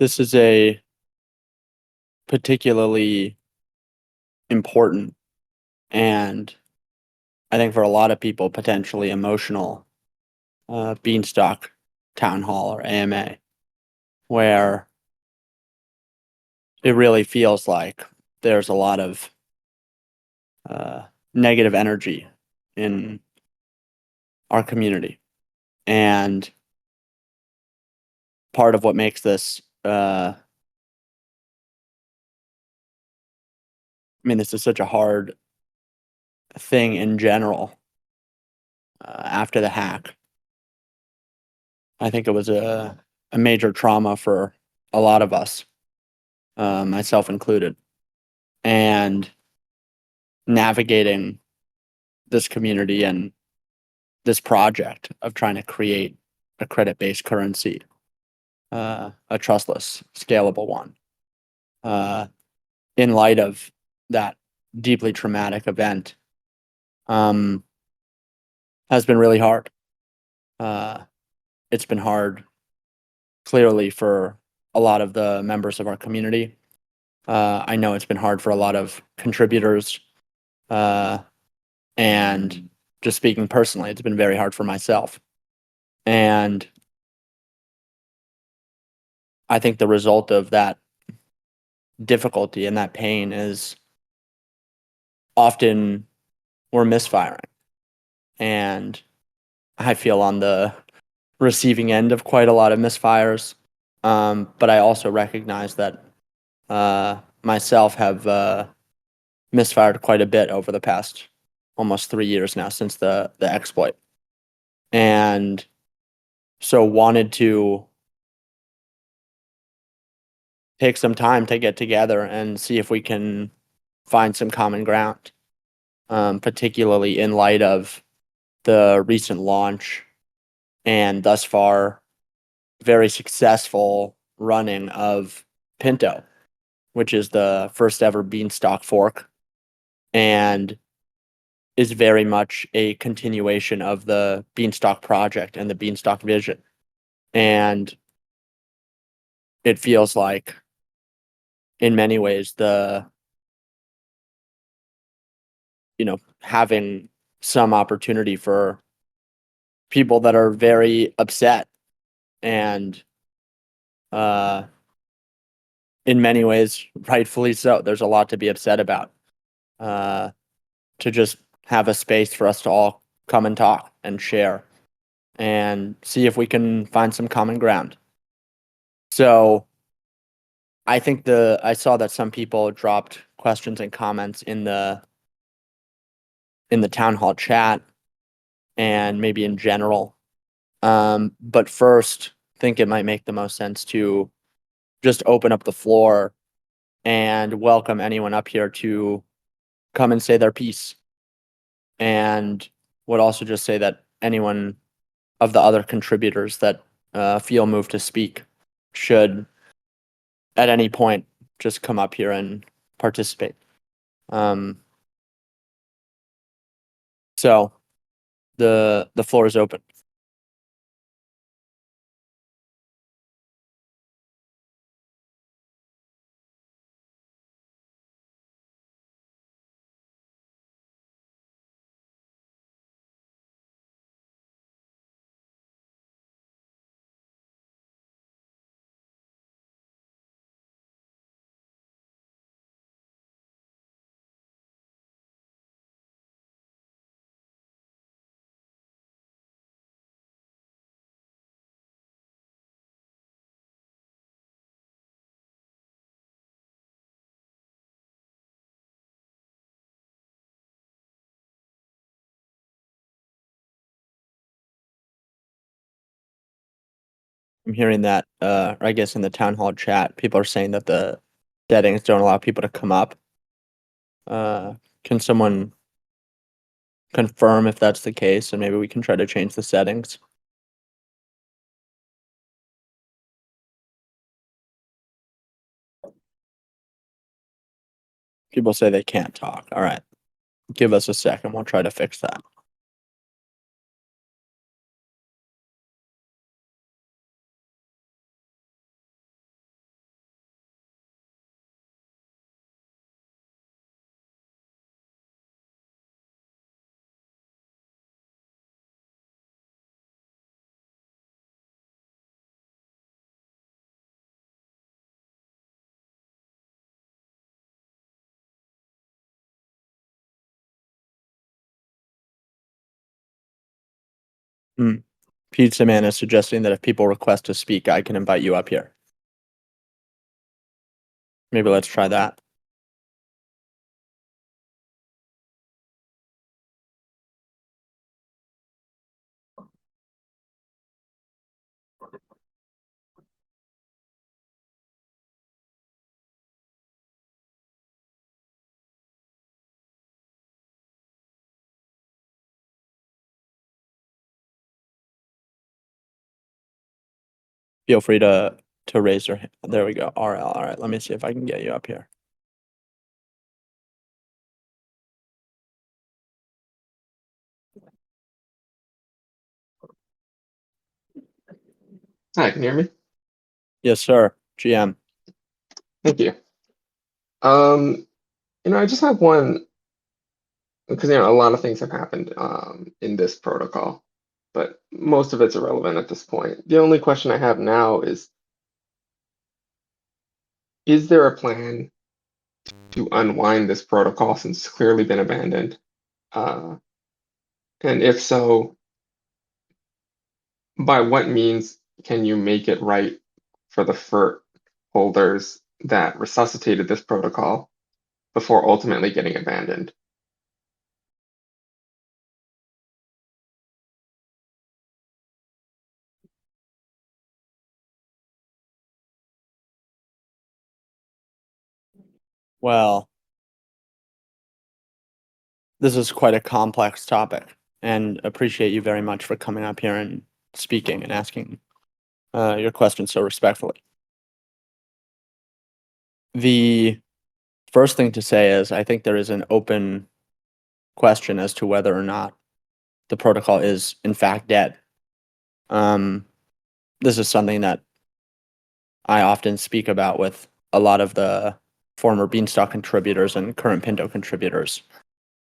This is a particularly important and I think for a lot of people potentially emotional Beanstalk town hall or AMA, where it really feels like there's a lot of uh, negative energy in our community. And part of what makes this, this is such a hard thing in general after the hack. I think it was a major trauma for a lot of us, myself included, and navigating this community and this project of trying to create a credit-based currency, a trustless, scalable one, uh, in light of that deeply traumatic event, um, has been really hard. Uh, it's been hard, clearly, for a lot of the members of our community. I know it's been hard for a lot of contributors, uh, and just speaking personally, it's been very hard for myself. And I think the result of that difficulty and that pain is often we're misfiring. And I feel on the receiving end of quite a lot of misfires. But I also recognize that myself have misfired quite a bit over the past almost 3 years now since the exploit. And so wanted to take some time to get together and see if we can find some common ground, particularly in light of the recent launch and thus far very successful running of Pinto, which is the first ever Beanstalk fork and is very much a continuation of the Beanstalk project and the Beanstalk vision. And it feels like, in many ways, having some opportunity for people that are very upset and uh, in many ways, rightfully so. There's a lot to be upset about. Uh, to just have a space for us to all come and talk and share and see if we can find some common ground. So I think I saw that some people dropped questions and comments in the town hall chat and maybe in general. But first, think it might make the most sense to just open up the floor and welcome anyone up here to come and say their piece. And would also just say that anyone of the other contributors that feel moved to speak should, at any point, just come up here and participate. Um, so the floor is open. I'm hearing that, I guess in the town hall chat, people are saying that the settings don't allow people to come up. Can someone confirm if that's the case, and maybe we can try to change the settings? People say they can't talk. All right, give us a second. We'll try to fix that. Pizza Man is suggesting that if people request to speak, I can invite you up here. Maybe let's try that. Feel free to raise your hand. There we go. RL. All right. Let me see if I can get you up here. Hi, can you hear me? Yes, sir. GM. Thank you. I just have one because a lot of things have happened in this protocol, but most of it's irrelevant at this point. The only question I have now is there a plan to unwind this protocol since it's clearly been abandoned? Uh, and if so, by what means can you make it right for the FERT holders that resuscitated this protocol before ultimately getting abandoned? Well, this is quite a complex topic, and appreciate you very much for coming up here and speaking and asking your questions so respectfully. The first thing to say is I think there is an open question as to whether or not the protocol is in fact dead. This is something that I often speak about with a lot of the former Beanstalk contributors and current Pinto contributors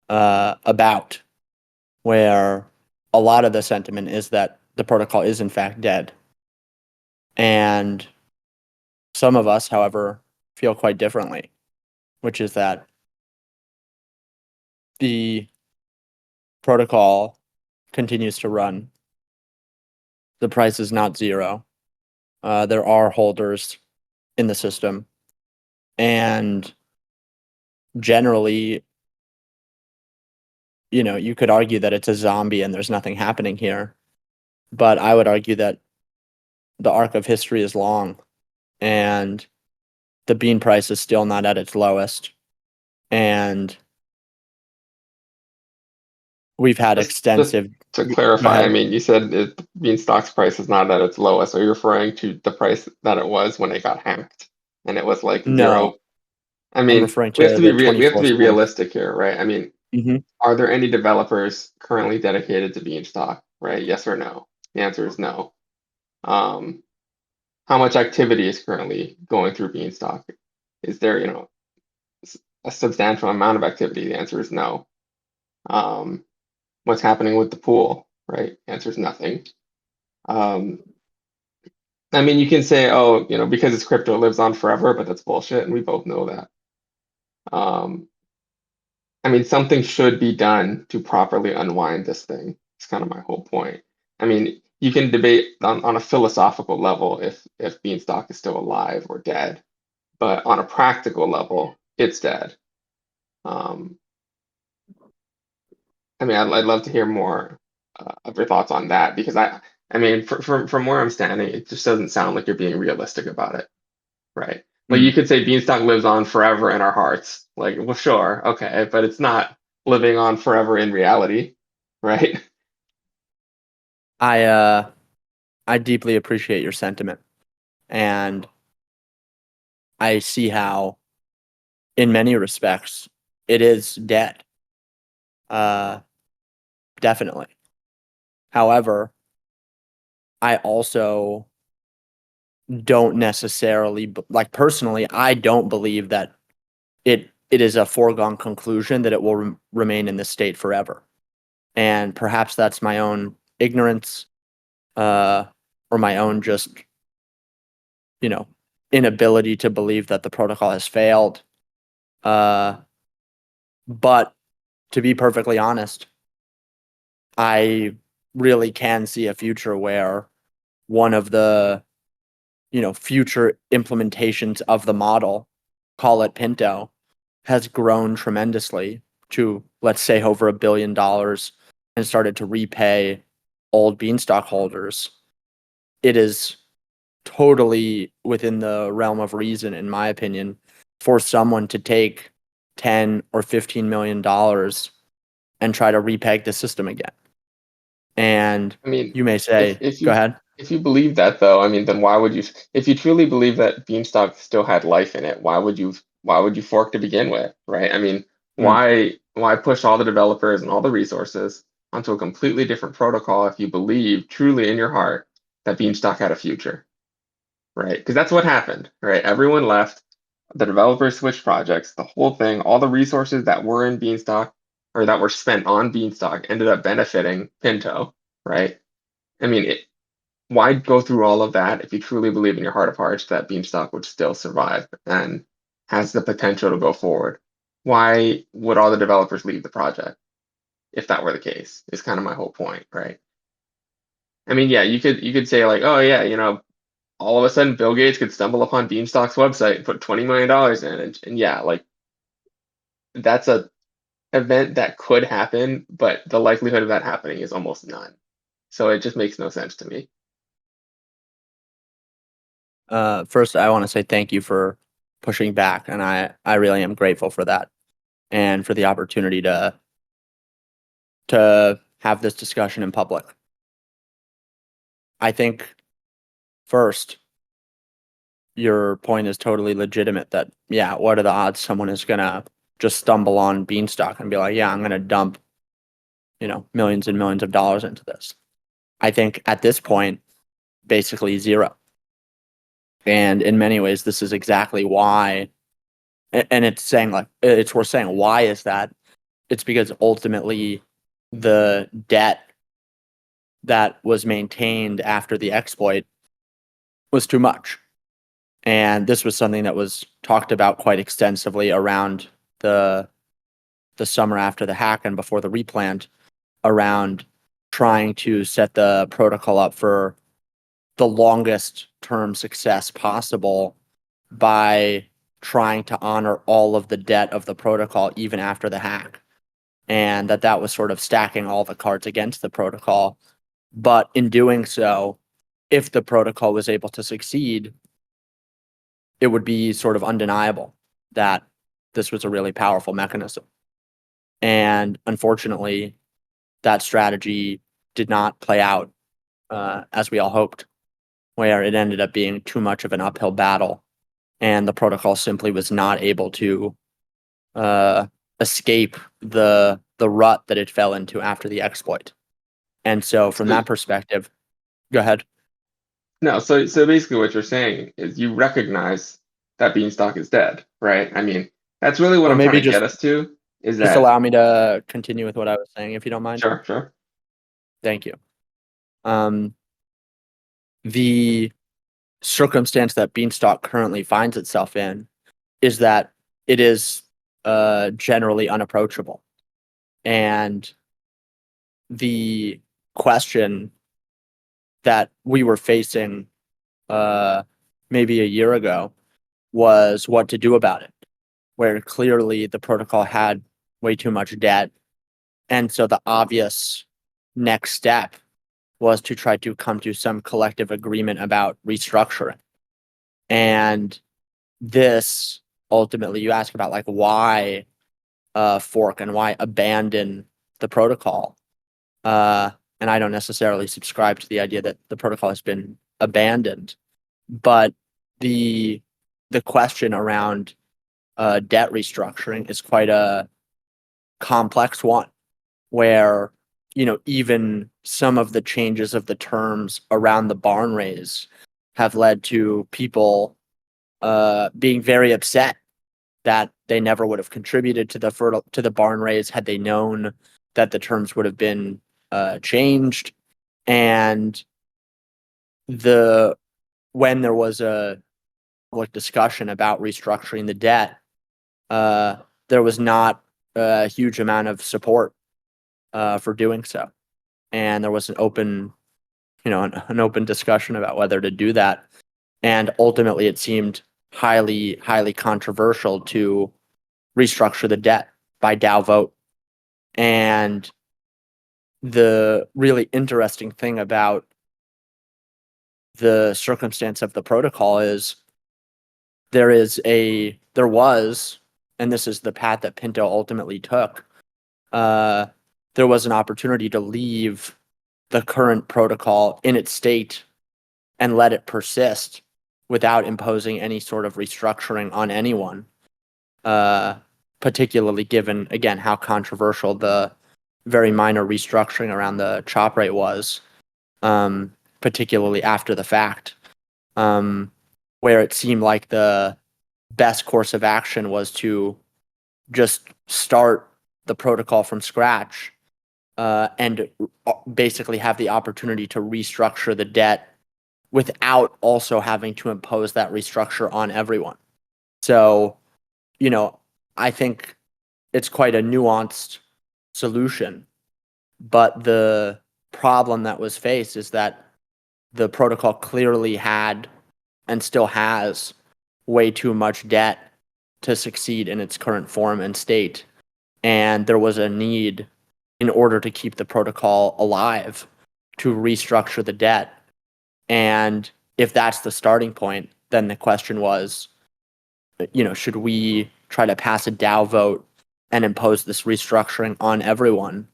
about where a lot of the sentiment is that the protocol is in fact dead. And some of us, however, feel quite differently, which is that the protocol continues to run. The price is not zero. There are holders in the system. And generally, you could argue that it's a zombie and there's nothing happening here. But I would argue that the arc of history is long and the bean price is still not at its lowest. And we've had Just extensive. to Go clarify, I ahead. mean, you said Beanstalk's price is not at its lowest. Are you referring to the price that it was when it got hacked and it was like No, zero? I I'm mean, referring we have to to be the we have to 24 be cents. realistic here, right? I mean, Hmm. are there any developers currently dedicated to Beanstalk, right? Yes or no? The answer is no. Um, how much activity is currently going through Beanstalk? Is there, a substantial amount of activity? The answer is no. Um, what's happening with the pool, right? The answer is nothing. Um, I mean, you can say, oh, because it's crypto, it lives on forever, but that's bullshit, and we both know that. Um, I mean, something should be done to properly unwind this thing. It's kind of my whole point. I mean, you can debate on a philosophical level if Beanstalk is still alive or dead, but on a practical level, it's dead. Um, I mean, I'd love to hear more of your thoughts on that because I mean, from where I'm standing, it just doesn't sound like you're being realistic about it. Right. Like you Mm. could say Beanstalk lives on forever in our hearts. Like, well, sure, okay, but it's not living on forever in reality, right? I uh I deeply appreciate your sentiment, and I see how in many respects it is dead. Uh Definitely. However, I also don't necessarily like personally, I don't believe that it is a foregone conclusion that it will remain in this state forever. And perhaps that's my own ignorance, uh, or my own just, you know, inability to believe that the protocol has failed. Uh, but to be perfectly honest, I really can see a future where one of the, future implementations of the model, call it Pinto, has grown tremendously to, let's say, over $1 billion and started to repay old Beanstalk holders. It is totally within the realm of reason, in my opinion, for someone to take 10 or $15 million and try to repeg the system again. And I mean, you may if say, if go you ahead. if you believe that though, I mean, then why would you? If you truly believe that Beanstalk still had life in it, why would you fork to begin with, right? I mean, Mm. why push all the developers and all the resources onto a completely different protocol if you believe truly in your heart that Beanstalk had a future, right? Because that's what happened, right? Everyone left, the developers switched projects, the whole thing, all the resources that were in Beanstalk or that were spent on Beanstalk ended up benefiting Pinto, right? I mean, why go through all of that if you truly believe in your heart of hearts that Beanstalk would still survive and has the potential to go forward? Why would all the developers leave the project if that were the case? Is kind of my whole point, right? I mean, yeah, you could say like, oh yeah, all of a sudden Bill Gates could stumble upon Beanstalk's website and put $20 million in, and yeah, like that's a event that could happen, but the likelihood of that happening is almost none. So it just makes no sense to me. First, I want to say thank you for pushing back, and I really am grateful for that and for the opportunity to have this discussion in public. I think first, your point is totally legitimate that, yeah, what are the odds someone is gonna just stumble on Beanstalk and be like, yeah, I'm gonna dump, millions and millions of dollars into this. I think at this point, basically zero. And in many ways, this is exactly why, and it's saying like, it's worth saying, why is that? It's because ultimately the debt that was maintained after the exploit was too much. And this was something that was talked about quite extensively around the the summer after the hack and before the replant, around trying to set the protocol up for the longest term success possible by trying to honor all of the debt of the protocol even after the hack. And that was sort of stacking all the cards against the protocol. But in doing so, if the protocol was able to succeed, it would be sort of undeniable that this was a really powerful mechanism. And unfortunately, that strategy did not play out as we all hoped, where it ended up being too much of an uphill battle, and the protocol simply was not able to uh, escape the rut that it fell into after the exploit. And so, from So that perspective, go ahead. no, so basically what you're saying is you recognize that Beanstalk is dead, right? I mean, that's really what Well, I'm trying maybe to get us to, is just that allow me to continue with what I was saying, if you don't mind. sure, sure. Thank you. Um, the circumstance that Beanstalk currently finds itself in is that it is generally unapproachable. And the question that we were facing uh, maybe a year ago was what to do about it, where clearly the protocol had way too much debt. And so the obvious next step was to try to come to some collective agreement about restructuring. And this ultimately, you ask about like why fork and why abandon the protocol. Uh, and I don't necessarily subscribe to the idea that the protocol has been abandoned, but the the question around debt restructuring is quite a complex one, where even some of the changes of the terms around the barn raise have led to people being very upset that they never would have contributed to the barn raise had they known that the terms would have been changed. And the when there was a public discussion about restructuring the debt, uh, there was not a huge amount of support for doing so. and there was an open, an open discussion about whether to do that. And ultimately, it seemed highly, highly controversial to restructure the debt by Dow vote. And the really interesting thing about the circumstance of the protocol is there was, and this is the path that Pinto ultimately took. There was an opportunity to leave the current protocol in its state and let it persist without imposing any sort of restructuring on anyone. Particularly given, again, how controversial the very minor restructuring around the chop rate was, particularly after the fact, where it seemed like the best course of action was to just start the protocol from scratch, and basically have the opportunity to restructure the debt without also having to impose that restructure on everyone. So, I think it's quite a nuanced solution, but the problem that was faced is that the protocol clearly had and still has way too much debt to succeed in its current form and state. And there was a need, in order to keep the protocol alive, to restructure the debt. And if that's the starting point, then the question was, should we try to pass a Dow vote and impose this restructuring on everyone,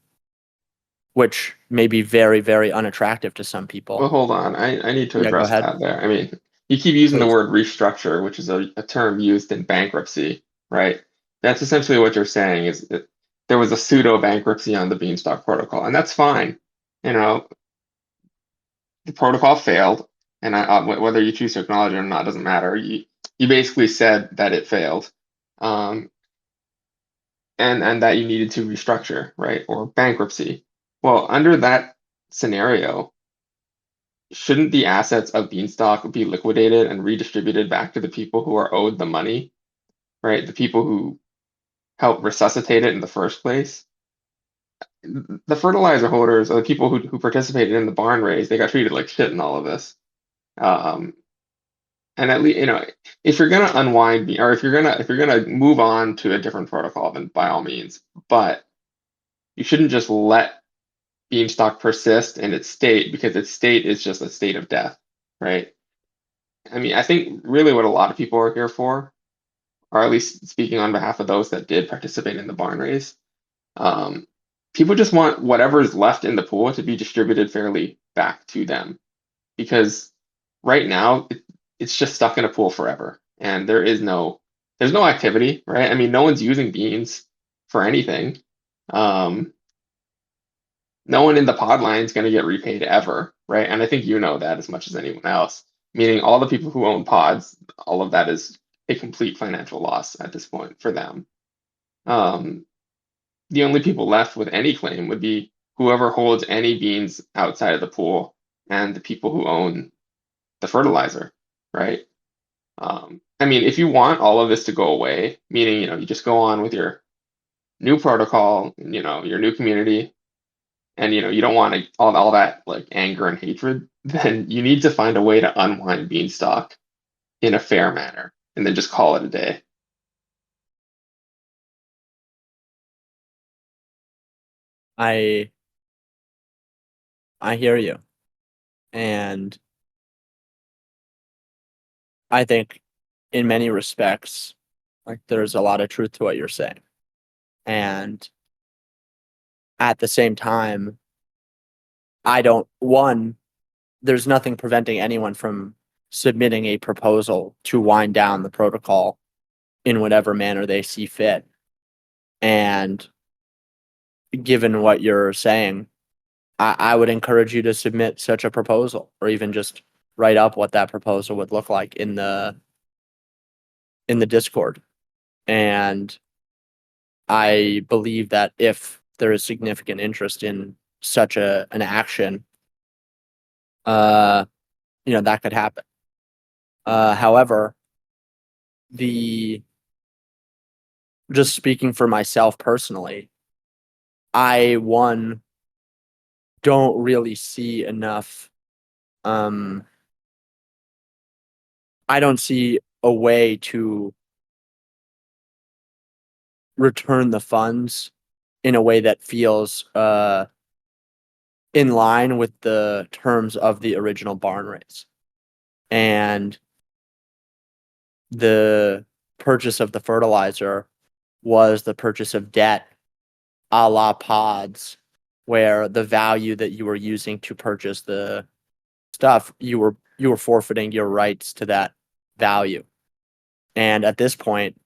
which may be very, very unattractive to some people. Well, hold on. I need to Yeah, go address ahead, that there. I mean, you keep using the please. word restructure, which is a term used in bankruptcy, right? That's essentially what you're saying is that there was a pseudo bankruptcy on the Beanstalk protocol, and that's fine. You know, the protocol failed, and whether you choose to acknowledge it or not doesn't matter. You basically said that it failed, um, and that you needed to restructure, right, or bankruptcy. Well, under that scenario, shouldn't the assets of Beanstalk be liquidated and redistributed back to the people who are owed the money, right? The people who helped resuscitate it in the first place. The fertilizer holders are the people who participated in the barn raise. They got treated like shit in all of this. Um, and at least, if you're gonna unwind or if you're gonna move on to a different protocol, then by all means. But you shouldn't just let Beanstalk persist in its state because its state is just a state of death, right? I mean, I think really what a lot of people are here for, or at least speaking on behalf of those that did participate in the barn race, um, people just want whatever is left in the pool to be distributed fairly back to them. Because right now, it's just stuck in a pool forever, and there's no activity, right? I mean, no one's using beans for anything. Um, no one in the pod line is going to get repaid ever, right? And I think you know that as much as anyone else. Meaning, all the people who own pods, all of that is a complete financial loss at this point for them. Um, the only people left with any claim would be whoever holds any beans outside of the pool and the people who own the fertilizer, right? I mean, if you want all of this to go away, meaning you just go on with your new protocol, your new community, and you don't want all that like anger and hatred, then you need to find a way to unwind Beanstalk in a fair manner, and then just call it a day. I I hear you, and I think in many respects, like there's a lot of truth to what you're saying, and at the same time, I don't one. There's nothing preventing anyone from submitting a proposal to wind down the protocol in whatever manner they see fit. And given what you're saying, I would encourage you to submit such a proposal, or even just write up what that proposal would look like in the Discord. And I believe that if there is significant interest in such an action, uh, that could happen. However, the just speaking for myself personally, I don't really see enough. I don't see a way to return the funds in a way that feels in line with the terms of the original barn raise. And the purchase of the fertilizer was the purchase of debt a la pods, where the value that you were using to purchase the stuff, you were forfeiting your rights to that value. And at this point,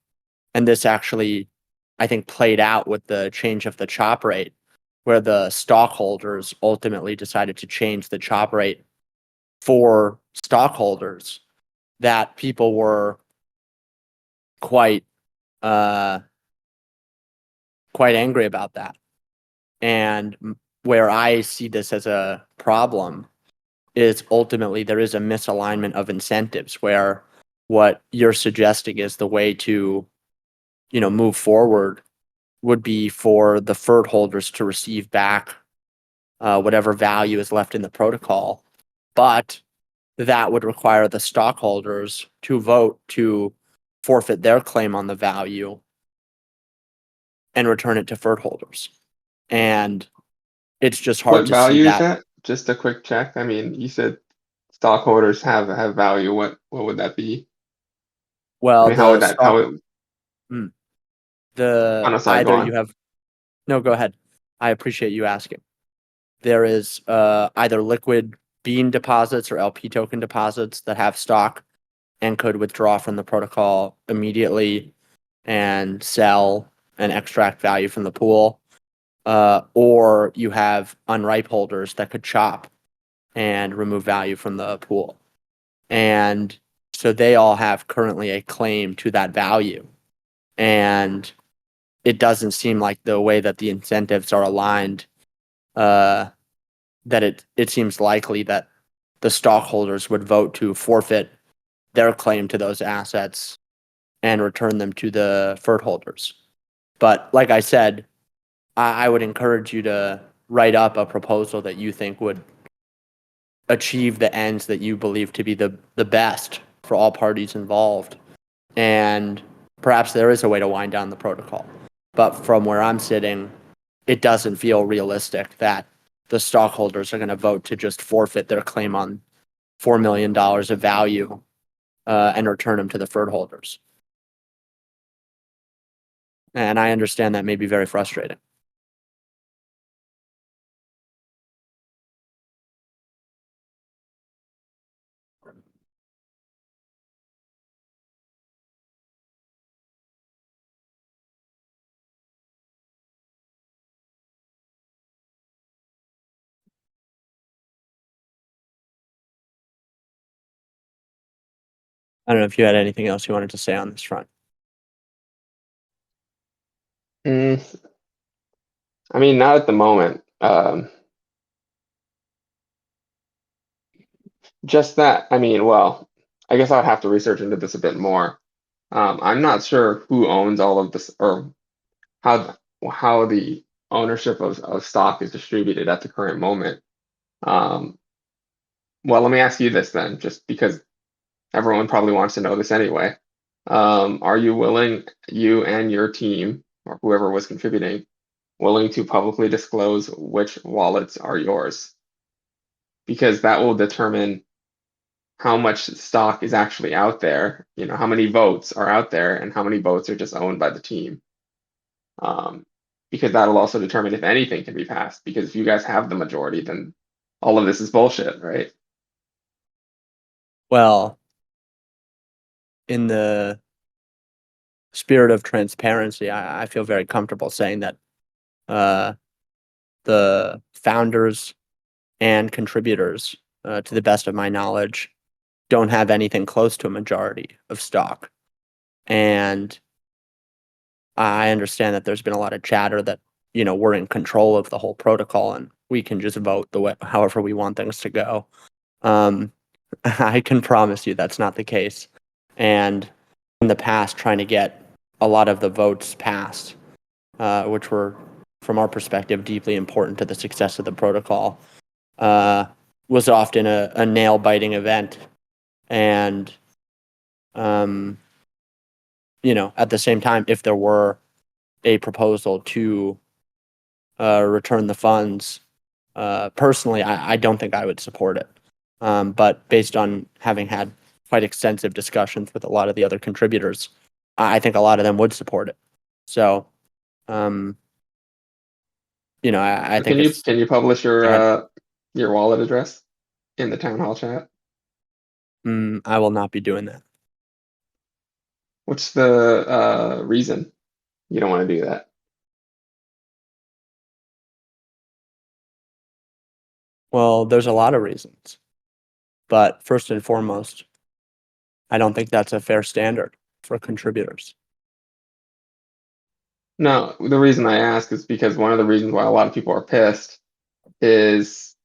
and this actually, I think, played out with the change of the chop rate, where the stockholders ultimately decided to change the chop rate for stockholders, that people were quite quite angry about that. And where I see this as a problem is ultimately there is a misalignment of incentives, where what you're suggesting is the way to, move forward would be for the FERT holders to receive back whatever value is left in the protocol. But that would require the stockholders to vote to forfeit their claim on the value and return it to FERT holders. And it's just hard What to see value is that. that? Just a quick check. I mean, you said stockholders have value. What would that be? I Well, mean, how would the that stock, how it mm, oh the no, sorry, go either you on. have, no, go ahead. I appreciate you asking. There is either liquid bean deposits or LP token deposits that have stock and could withdraw from the protocol immediately and sell and extract value from the pool. Or you have unripe holders that could chop and remove value from the pool. And so they all have currently a claim to that value. And it doesn't seem like the way that the incentives are aligned, that it seems likely that the stockholders would vote to forfeit their claim to those assets and return them to the FERT holders. But like I said, I would encourage you to write up a proposal that you think would achieve the ends that you believe to be the best for all parties involved. And perhaps there is a way to wind down the protocol. But from where I'm sitting, it doesn't feel realistic that the stockholders are going to vote to just forfeit their claim on $4 million of value and return them to the FERT holders. And I understand that may be very frustrating. I don't know if you had anything else you wanted to say on this front. Mm, I mean, not at the moment. Just that. I mean, well, I guess I'd have to research into this a bit more. I'm not sure who owns all of this or how the ownership of stock is distributed at the current moment. Um, well, let me ask you this then, just because everyone probably wants to know this anyway. Are you willing, you and your team, or whoever was contributing, willing to publicly disclose which wallets are yours? Because that will determine how much stock is actually out there, how many votes are out there and how many votes are just owned by the team. Um, because that'll also determine if anything can be passed. Because if you guys have the majority, then all of this is bullshit, right? Well, in the spirit of transparency, I feel very comfortable saying that uh, the founders and contributors, to the best of my knowledge, don't have anything close to a majority of stock. And I understand that there's been a lot of chatter that, we're in control of the whole protocol and we can just vote the way, however we want things to go. I can promise you that's not the case. And in the past, trying to get a lot of the votes passed, which were from our perspective, deeply important to the success of the protocol, was often a nail-biting event. And, at the same time, if there were a proposal to return the funds, personally, I don't think I would support it. But based on having had quite extensive discussions with a lot of the other contributors, I think a lot of them would support it. So, I So think it's. can you publish Go ahead. your wallet address in the town hall chat? I will not be doing that. What's the reason you don't want to do that? Well, there's a lot of reasons, but first and foremost, I don't think that's a fair standard for contributors. No, the reason I ask is because one of the reasons why a lot of people are pissed is,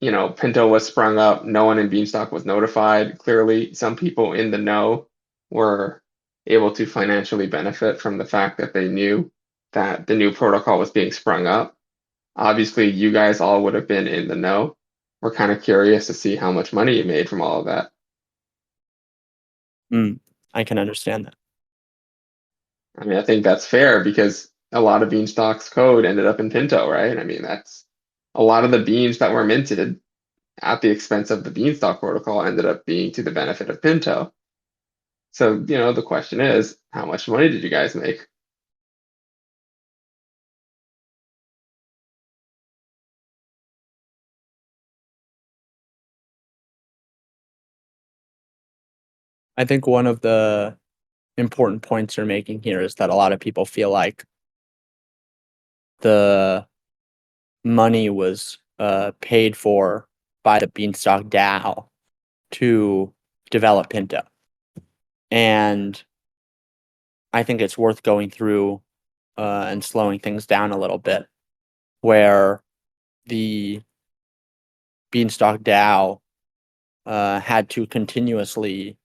Pinto was sprung up. No one in Beanstalk was notified. Clearly, some people in the know were able to financially benefit from the fact that they knew that the new protocol was being sprung up. Obviously, you guys all would have been in the know. We're kind of curious to see how much money you made from all of that. I can understand that. I mean, I think that's fair because a lot of Beanstalk's code ended up in Pinto, right? I mean, that's a lot of the beans that were minted at the expense of the Beanstalk protocol ended up being to the benefit of Pinto. So, the question is, how much money did you guys make? I think one of the important points you're making here is that a lot of people feel like the money was paid for by the Beanstalk DAO to develop Pinto. And I think it's worth going through and slowing things down a little bit, where the Beanstalk DAO had to continuously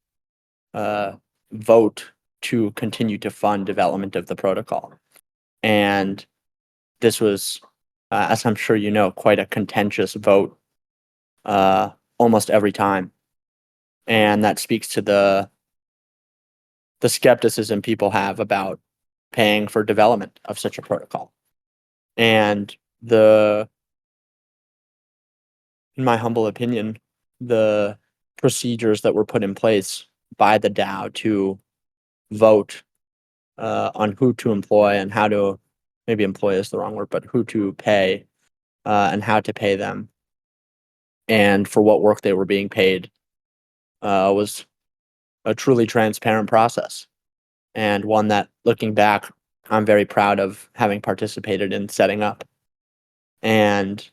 vote to continue to fund development of the protocol. And this was, as I'm sure you know, quite a contentious vote almost every time. And that speaks to the skepticism people have about paying for development of such a protocol. And in my humble opinion, the procedures that were put in place by the DAO to vote on who to employ and how to, maybe employ is the wrong word, but who to pay and how to pay them and for what work they were being paid was a truly transparent process, and one that, looking back, I'm very proud of having participated in setting up. And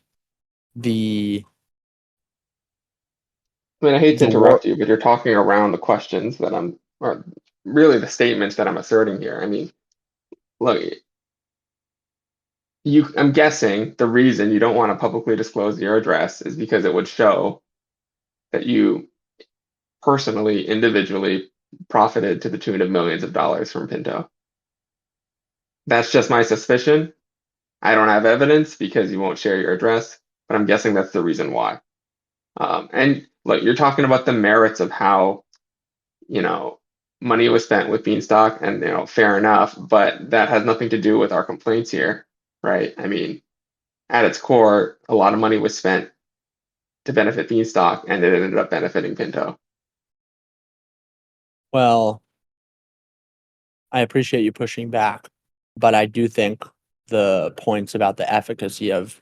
the I mean, I hate to the war interrupt you, but you're talking around the questions that or really the statements that I'm asserting here. I mean, look, I'm guessing the reason you don't want to publicly disclose your address is because it would show that you personally, individually profited to the tune of millions of dollars from Pinto. That's just my suspicion. I don't have evidence because you won't share your address, but I'm guessing that's the reason why. And look, you're talking about the merits of how, you know, money was spent with Beanstalk, and fair enough, but that has nothing to do with our complaints here, right? I mean, at its core, a lot of money was spent to benefit Beanstalk, and it ended up benefiting Pinto. Well, I appreciate you pushing back, but I do think the points about the efficacy of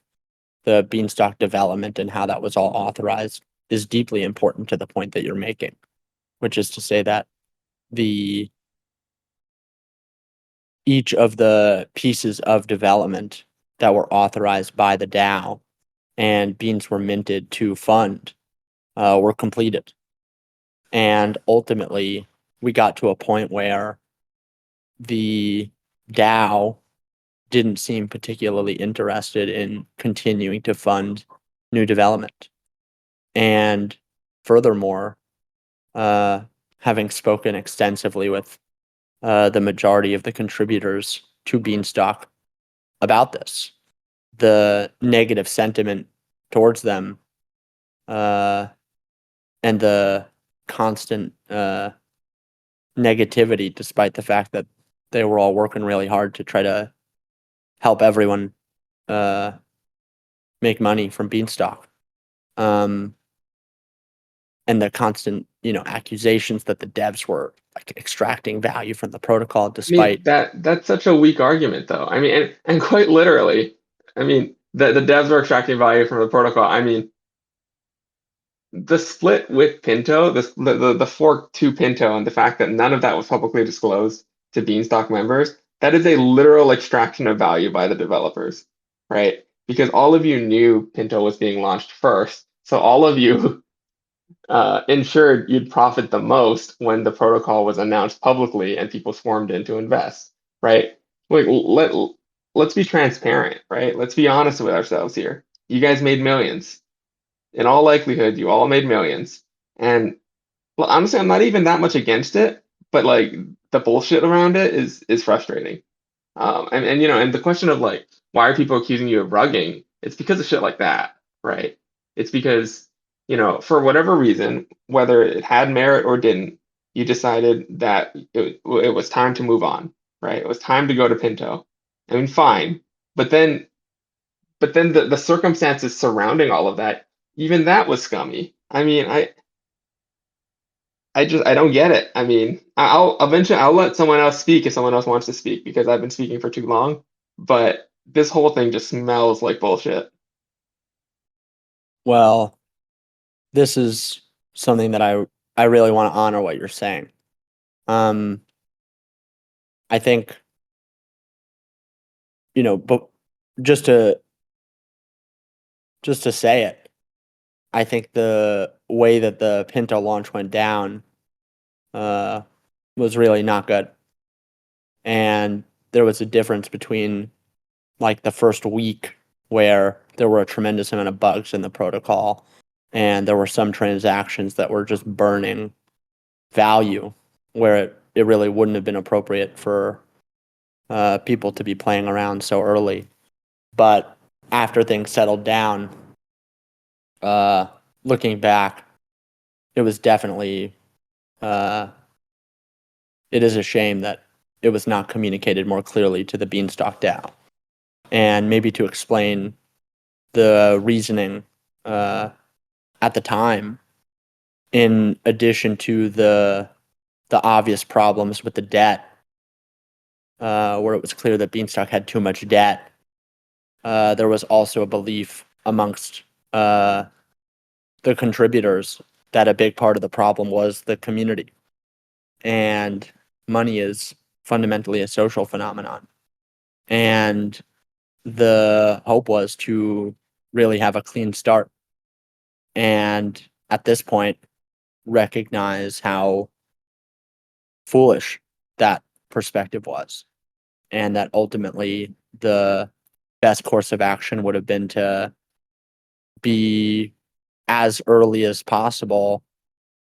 the Beanstalk development and how that was all authorized is deeply important to the point that you're making, which is to say that the each of the pieces of development that were authorized by the DAO and beans were minted to fund were completed. And ultimately, we got to a point where the DAO didn't seem particularly interested in continuing to fund new development. And furthermore, having spoken extensively with the majority of the contributors to Beanstalk, about this. The negative sentiment towards them, and the constant negativity, despite the fact that they were all working really hard to try to help everyone make money from Beanstalk. And the constant, accusations that the devs were like extracting value from the protocol, I mean, despite. that's such a weak argument, though. I mean, and quite literally, I mean, the devs were extracting value from the protocol. I mean, the split with Pinto, the fork to Pinto, and the fact that none of that was publicly disclosed to Beanstalk members, that is a literal extraction of value by the developers, right? Because all of you knew Pinto was being launched first, so all of you ensured you'd profit the most when the protocol was announced publicly and people swarmed in to invest, right? Like let's be transparent, right? Let's be honest with ourselves here. You guys made millions. In all likelihood, you all made millions. And well, honestly, I'm not even that much against it, but like the bullshit around it is frustrating. And the question of like, why are people accusing you of rugging? It's because of shit like that, right? It's because, for whatever reason, whether it had merit or didn't, you decided that it was time to move on, right? It was time to go to Pinto. I mean, fine. But then the circumstances surrounding all of that, even that was scummy. I mean, I don't get it. I mean, I'll eventually I'll let someone else speak if someone else wants to speak because I've been speaking for too long. But this whole thing just smells like bullshit. Well, this is something that I really want to honor what you're saying. Um, I think, but just to just to say it, I think the way that the Pinto launch went down uh, was really not good, and there was a difference between like the first week where there were a tremendous amount of bugs in the protocol, and there were some transactions that were just burning value where it really wouldn't have been appropriate for people to be playing around so early. But after things settled down, uh, looking back, it was definitely uh, it is a shame that it was not communicated more clearly to the Beanstalk DAO, and maybe to explain the reasoning uh, at the time, in addition to the obvious problems with the debt, where it was clear that Beanstalk had too much debt. There was also a belief amongst the contributors that a big part of the problem was the community, and money is fundamentally a social phenomenon. And the hope was to really have a clean start, and at this point, recognize how foolish that perspective was, and that ultimately the best course of action would have been to be as early as possible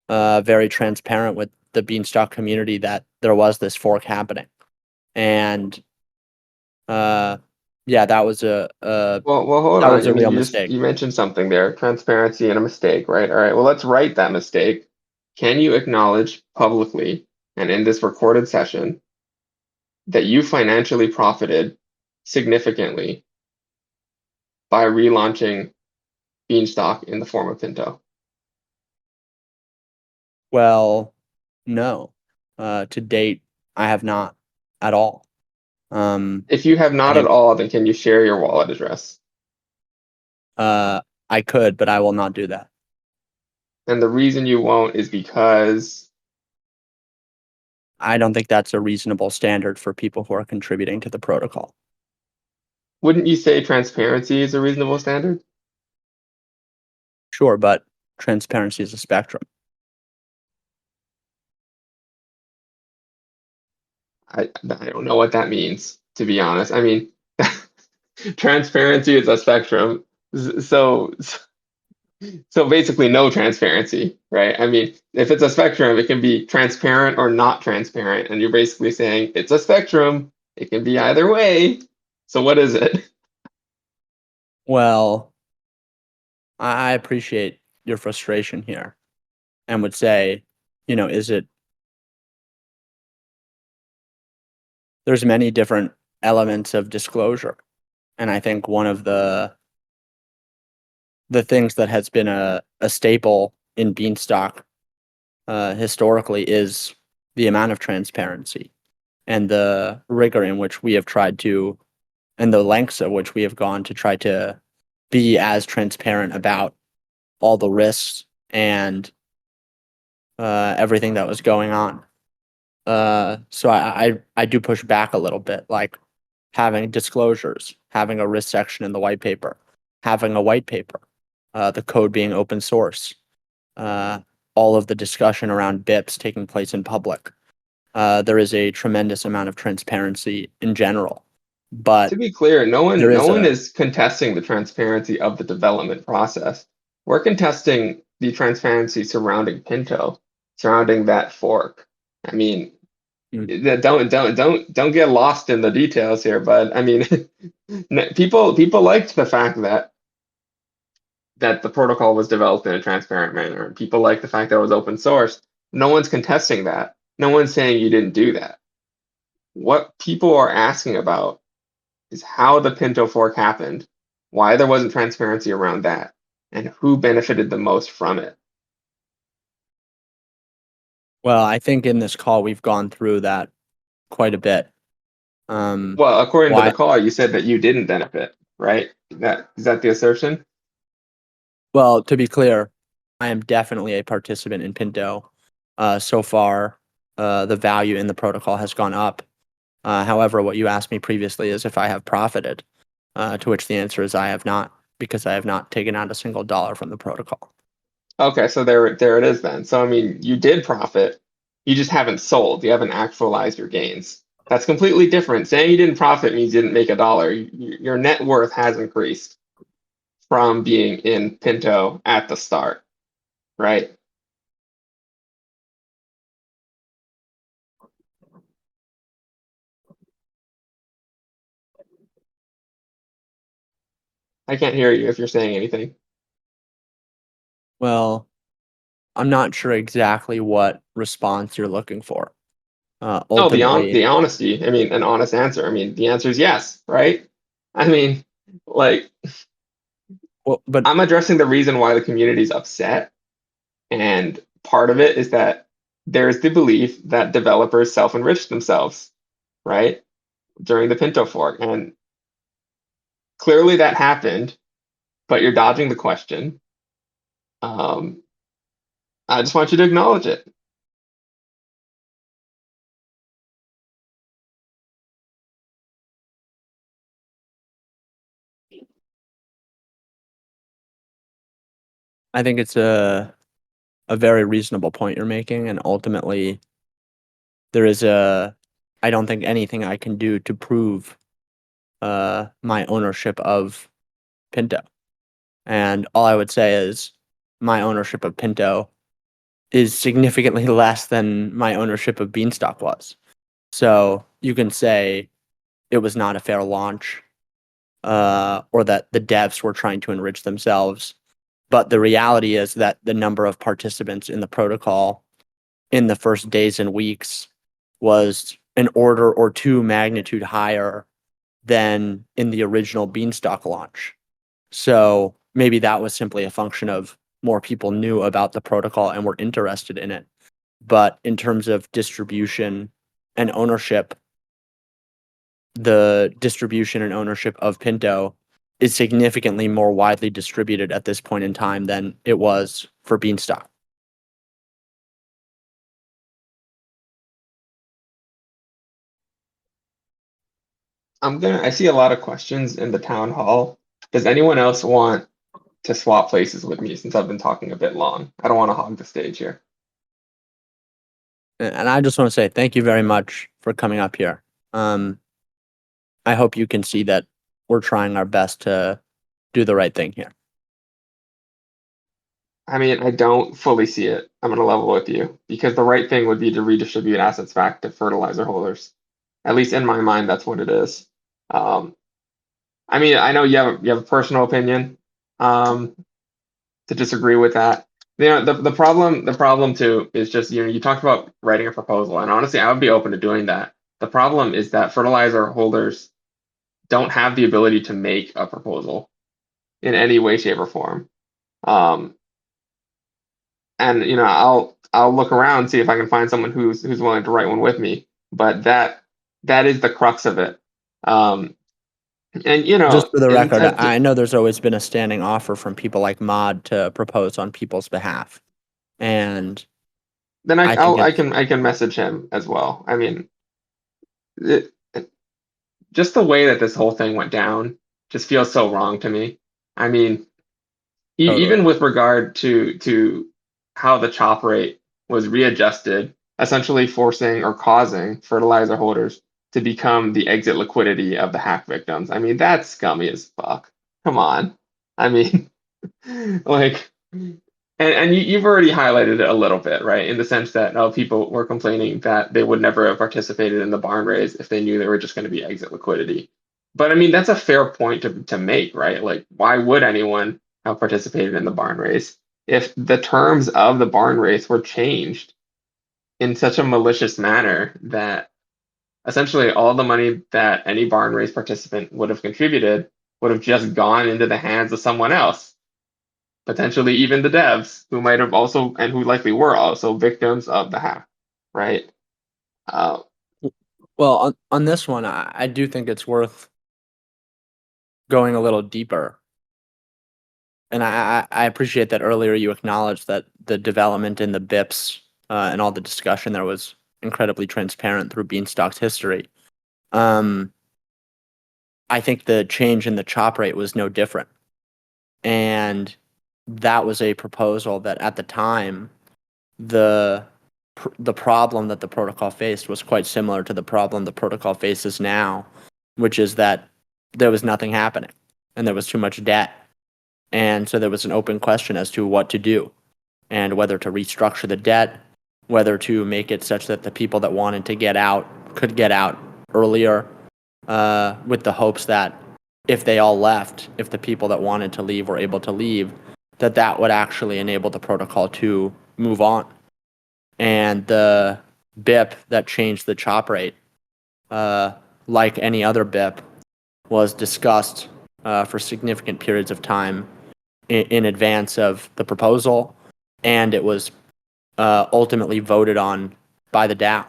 very transparent with the Beanstalk community that there was this fork happening. And yeah, that was a Well, hold that on. was I a mean, real you mistake. mentioned something there, transparency and a mistake, right? All right. Well, let's write that mistake. Can you acknowledge publicly and in this recorded session that you financially profited significantly by relaunching Beanstalk in the form of Pinto? Well, no. To date, I have not at all. If you have I not at think all, then can you share your wallet address? uh, I could, but I will not do that. And the reason you won't is because I don't think that's a reasonable standard for people who are contributing to the protocol. wouldn't you say transparency is a reasonable standard? Sure, but transparency is a spectrum. I don't know what that means, to be honest. I mean, transparency is a spectrum. So so basically no transparency, right? I mean, if it's a spectrum, it can be transparent or not transparent, and you're basically saying it's a spectrum. It can be either way. So what is it? Well, I appreciate your frustration here and would say, is it there's many different elements of disclosure. And I think one of the things that has been a staple in Beanstalk historically is the amount of transparency and the rigor in which we have tried to, and the lengths at which we have gone to try to be as transparent about all the risks and everything that was going on. So I do push back a little bit, like having disclosures, having a risk section in the white paper, having a white paper, the code being open source, uh, all of the discussion around BIPs taking place in public. There is a tremendous amount of transparency in general, To but be clear, no there one no is one a is contesting the transparency of the development process. We're contesting the transparency surrounding Pinto, surrounding that fork. I mean, mm, don't get lost in the details here, but I mean, people liked the fact that the protocol was developed in a transparent manner, and people liked the fact that it was open source. No one's contesting that. No one's saying you didn't do that. What people are asking about is how the Pinto fork happened, why there wasn't transparency around that, and who benefited the most from it. well, I think in this call we've gone through that quite a bit. Um, Well, according to the why? call, you said that you didn't benefit, right? That is that the assertion? Well, to be clear, I am definitely a participant in Pinto. So far, the value in the protocol has gone up. However, what you asked me previously is if I have profited, to which the answer is I have not, because I have not taken out a single dollar from the protocol. Okay, so there it is then. So I mean, you did profit, you just haven't sold. You haven't actualized your gains. That's completely different. Saying you didn't profit means you didn't make a dollar. Your net worth has increased from being in Pinto at the start, right? I can't hear you if you're saying anything. Well, I'm not sure exactly what response you're looking for. No, Ultimately, the honesty. I mean, an honest answer. I mean, the answer is yes, right? I mean, like well, but I'm addressing the reason why the community is upset, and part of it is that there's the belief that developers self-enrich themselves, right, during the Pinto fork, and clearly that happened, but you're dodging the question. Um, I just want you to acknowledge it. I think it's a very reasonable point you're making, and ultimately, there is a. I don't think anything I can do to prove my ownership of Pinto. And all I would say is my ownership of Pinto is significantly less than my ownership of Beanstalk was. So you can say it was not a fair launch, or that the devs were trying to enrich themselves. But the reality is that the number of participants in the protocol in the first days and weeks was an order or two magnitude higher than in the original Beanstalk launch. So maybe that was simply a function of more people knew about the protocol and were interested in it. But in terms of distribution and ownership, the distribution and ownership of Pinto is significantly more widely distributed at this point in time than it was for Beanstalk. I see a lot of questions in the town hall. Does anyone else want to swap places with me since I've been talking a bit long? I don't want to hog the stage here. And I just want to say thank you very much for coming up here. Um, I hope you can see that we're trying our best to do the right thing here. I mean, I don't fully see it. I'm gonna level with you because the right thing would be to redistribute assets back to fertilizer holders. At least in my mind, that's what it is. Um, I mean, I know you have a personal opinion, um, to disagree with that. The problem too is just, you talked about writing a proposal, and honestly, I would be open to doing that. The problem is that fertilizer holders don't have the ability to make a proposal in any way, shape, or form. Um, and I'll look around, see if I can find someone who's willing to write one with me. But that is the crux of it. Um, and Just for the and record, I know there's always been a standing offer from people like Mod to propose on people's behalf, and then I think it's I can message him as well. I mean, it, just the way that this whole thing went down just feels so wrong to me. I mean, totally. even with regard to how the chop rate was readjusted, essentially forcing or causing fertilizer holders to become the exit liquidity of the hack victims. I mean, that's scummy as fuck. Come on. I mean, like, and you've already highlighted it a little bit, right? In the sense that, oh, people were complaining that they would never have participated in the barn raise if they knew they were just going to be exit liquidity. But I mean, that's a fair point to make, right? Like, why would anyone have participated in the barn race if the terms of the barn race were changed in such a malicious manner that essentially all the money that any barn race participant would have contributed would have just gone into the hands of someone else, potentially even the devs who might have also, and who likely were also, victims of the hack, right? Uh, Well, on this one, I do think it's worth going a little deeper. And I appreciate that earlier you acknowledged that the development in the BIPs and all the discussion there was incredibly transparent through Beanstalk's history. Um, I think the change in the chop rate was no different. And that was a proposal that at the time, the the problem that the protocol faced was quite similar to the problem the protocol faces now, which is that there was nothing happening and there was too much debt. And so there was an open question as to what to do and whether to restructure the debt, whether to make it such that the people that wanted to get out could get out earlier, with the hopes that if they all left, if the people that wanted to leave were able to leave, that that would actually enable the protocol to move on. And the BIP that changed the chop rate, uh, like any other BIP, was discussed for significant periods of time in advance of the proposal, and it was ultimately voted on by the DAO.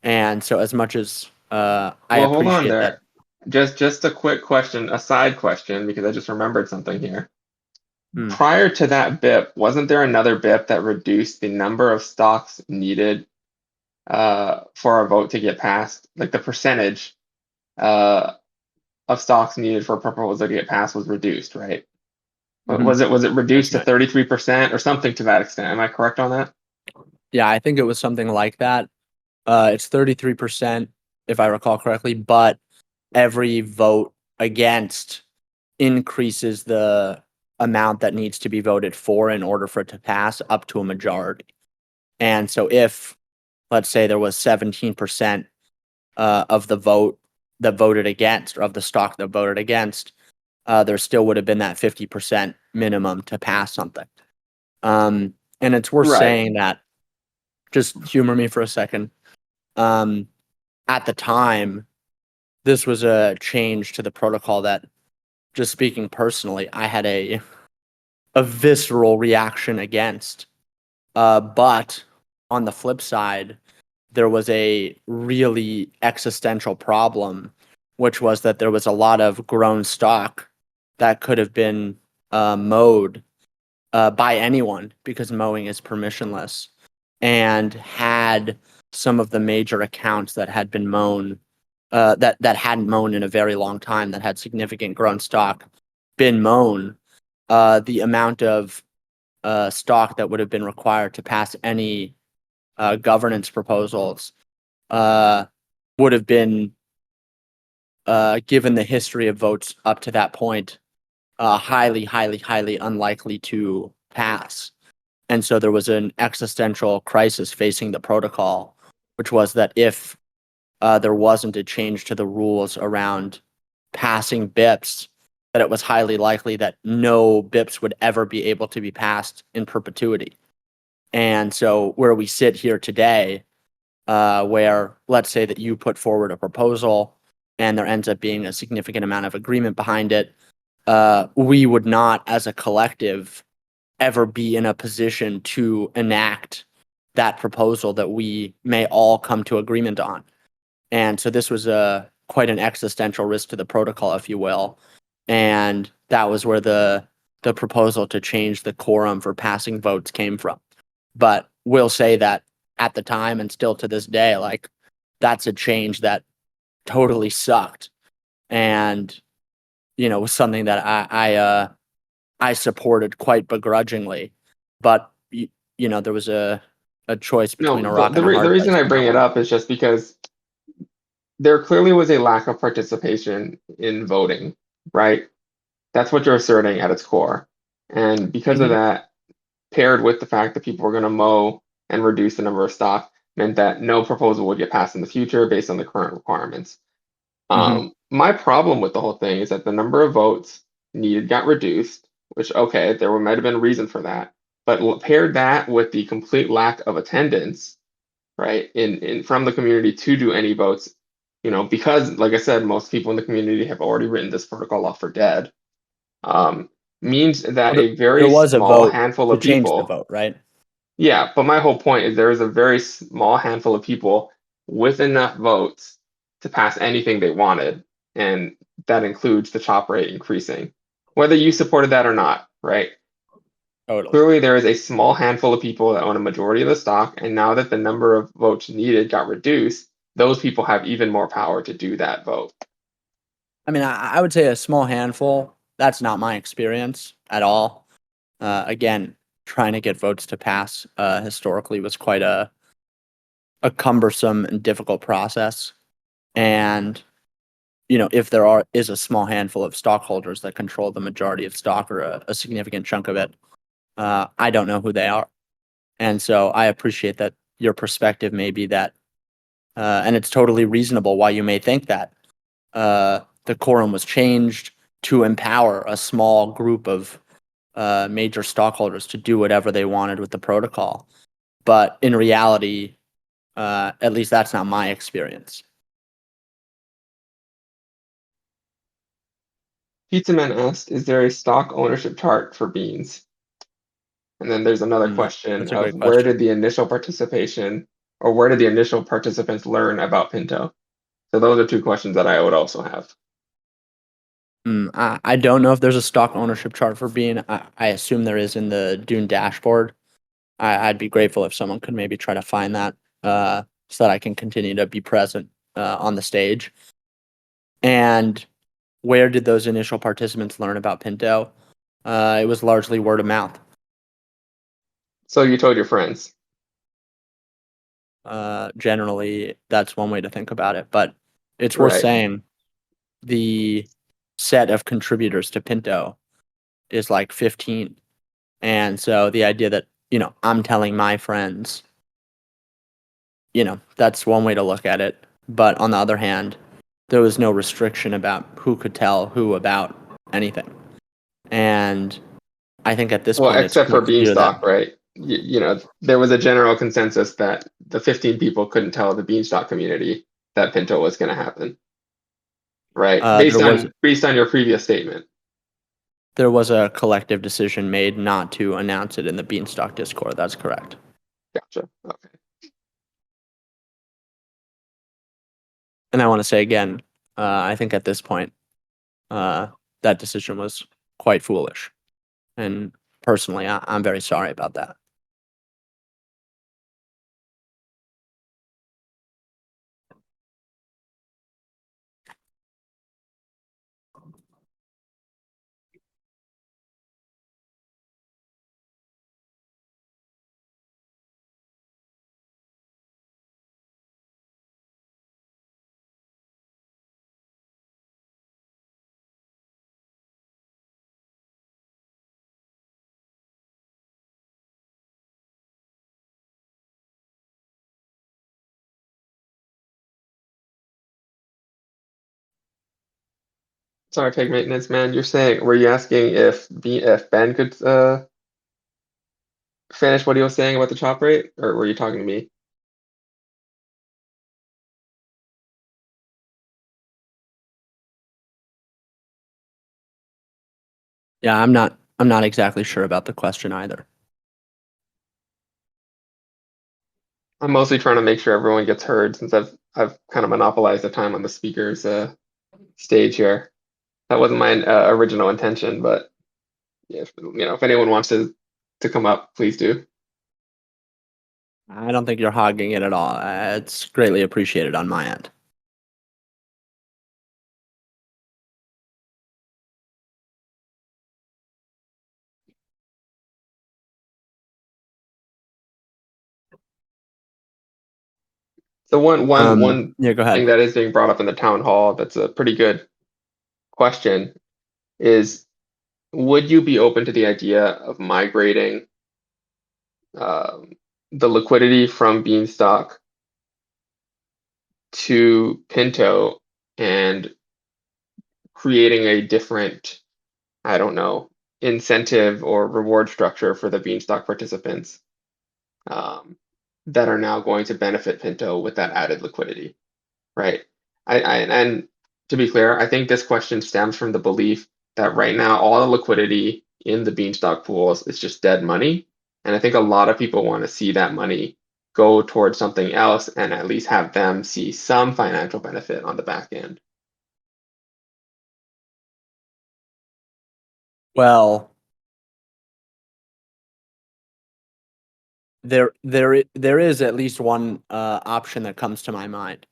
And so, as much as I well, hold on appreciate that, there. Just a quick question, a side question, because I just remembered something here. hmm, Prior to that BIP, wasn't there another BIP that reduced the number of stocks needed for a vote to get passed? Like the percentage uh, of stocks needed for a proposal to get passed was reduced, right? But mhm. was it reduced to Yeah, 33% or something to that extent? Am I correct on that? yeah, I think it was something like that. It's 33%, if I recall correctly, but every vote against increases the amount that needs to be voted for in order for it to pass up to a majority. And so if, let's say, there was 17% of the vote that voted against, or of the stock that voted against, there still would have been that 50% minimum to pass something. And it's worth Right. saying that, just humor me for a second. Um, at the time, this was a change to the protocol that, just speaking personally, I had a visceral reaction against. But on the flip side, there was a really existential problem, which was that there was a lot of grown stock that could have been mowed by anyone because mowing is permissionless, and had some of the major accounts that had been mown, that hadn't mown in a very long time, that had significant grown stock, been mown, the amount of stock that would have been required to pass any governance proposals uh, would have been, given the history of votes up to that point, highly, highly, highly unlikely to pass. And so there was an existential crisis facing the protocol, which was that if there wasn't a change to the rules around passing BIPs, that it was highly likely that no BIPs would ever be able to be passed in perpetuity. And so where we sit here today, where let's say that you put forward a proposal and there ends up being a significant amount of agreement behind it, we would not, as a collective, ever be in a position to enact that proposal that we may all come to agreement on. And so this was quite an existential risk to the protocol, if you will. And that was where the proposal to change the quorum for passing votes came from. But we'll say that at the time and still to this day, like, that's a change that totally sucked, and was something that I supported quite begrudgingly. But there was a choice between No, a rock and a the hard reason place I on that bring it one. up is just because there clearly was a lack of participation in voting, right? That's what you're asserting at its core. And because of Mhm, that, paired with the fact that people were going to mow and reduce the number of stock, meant that no proposal would get passed in the future based on the current requirements. mhm. My problem with the whole thing is that the number of votes needed got reduced, which, okay, there might have been a reason for that. But paired that with the complete lack of attendance, right, in from the community to do any votes, because, like I said, most people in the community have already written this protocol off for dead, um, means Well, that there, a very there was a small vote handful to of change the people. vote, right? Yeah, but my whole point is there is a very small handful of people with enough votes to pass anything they wanted, and that includes the chop rate increasing, whether you supported that or not, right? Totally. Clearly, there is a small handful of people that own a majority of the stock, and now that the number of votes needed got reduced, those people have even more power to do that vote. I mean, I would say a small handful. That's not my experience at all. Again, trying to get votes to pass historically was quite a cumbersome and difficult process. And if is a small handful of stockholders that control the majority of stock, or a significant chunk of it, I don't know who they are. And so I appreciate that your perspective may be that, and it's totally reasonable why you may think that the quorum was changed to empower a small group of major stockholders to do whatever they wanted with the protocol. But in reality, at least that's not my experience. Pizza Man asked, is there a stock ownership chart for Beans? And then there's another question That's a of great question. where did the initial participants learn about Pinto? So those are two questions that I would also have. I don't know if there's a stock ownership chart for Bean. I assume there is in the Dune dashboard. I'd be grateful if someone could maybe try to find that, so that I can continue to be present on the stage. And where did those initial participants learn about Pinto? It was largely word of mouth. So you told your friends. Generally, that's one way to think about it. But it's worth Right. saying the set of contributors to Pinto is like 15. And so the idea that, I'm telling my friends, that's one way to look at it. But on the other hand, there was no restriction about who could tell who about anything. And I think at this Well, point, it's except for quite clear that Beanstalk, right? There was a general consensus that the 15 people couldn't tell the Beanstalk community that Pinto was going to happen, right? uh, there was Based on your previous statement. there was a collective decision made not to announce it in the Beanstalk Discord. That's correct. Gotcha. Okay. And I want to say again, I think at this point, uh, that decision was quite foolish. And personally, I'm very sorry about that. Sorry, peg maintenance, man. Were you asking if Ben could finish what he was saying about the chop rate, or were you talking to me? Yeah, I'm not exactly sure about the question either. I'm mostly trying to make sure everyone gets heard since I've kind of monopolized the time on the speaker's stage here. That wasn't my original intention, but if anyone wants to come up, please do. I don't think you're hogging it at all. It's greatly appreciated on my end. So one Yeah, go thing ahead. that is being brought up in the town hall that's a pretty good question is, would you be open to the idea of migrating um, the liquidity from Beanstalk to Pinto and creating a different, I don't know, incentive or reward structure for the Beanstalk participants um, that are now going to benefit Pinto with that added liquidity, right? And to be clear, I think this question stems from the belief that right now all the liquidity in the Beanstalk pools is just dead money. And I think a lot of people want to see that money go towards something else and at least have them see some financial benefit on the back end. Well, there is at least one option that comes to my mind.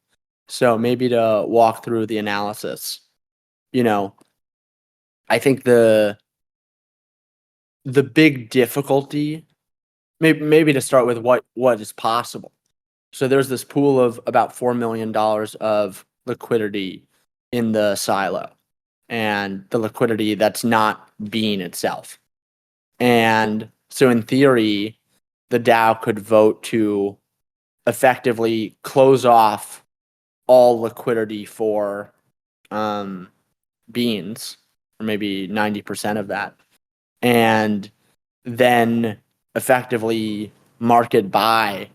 So maybe to walk through the analysis. You know, I think the big difficulty, maybe to start with what is possible. So there's this pool of about $4 million of liquidity in the silo, and the liquidity that's not Bean itself. And so in theory, the DAO could vote to effectively close off all liquidity for Beans, or maybe 90% of that, and then effectively market buy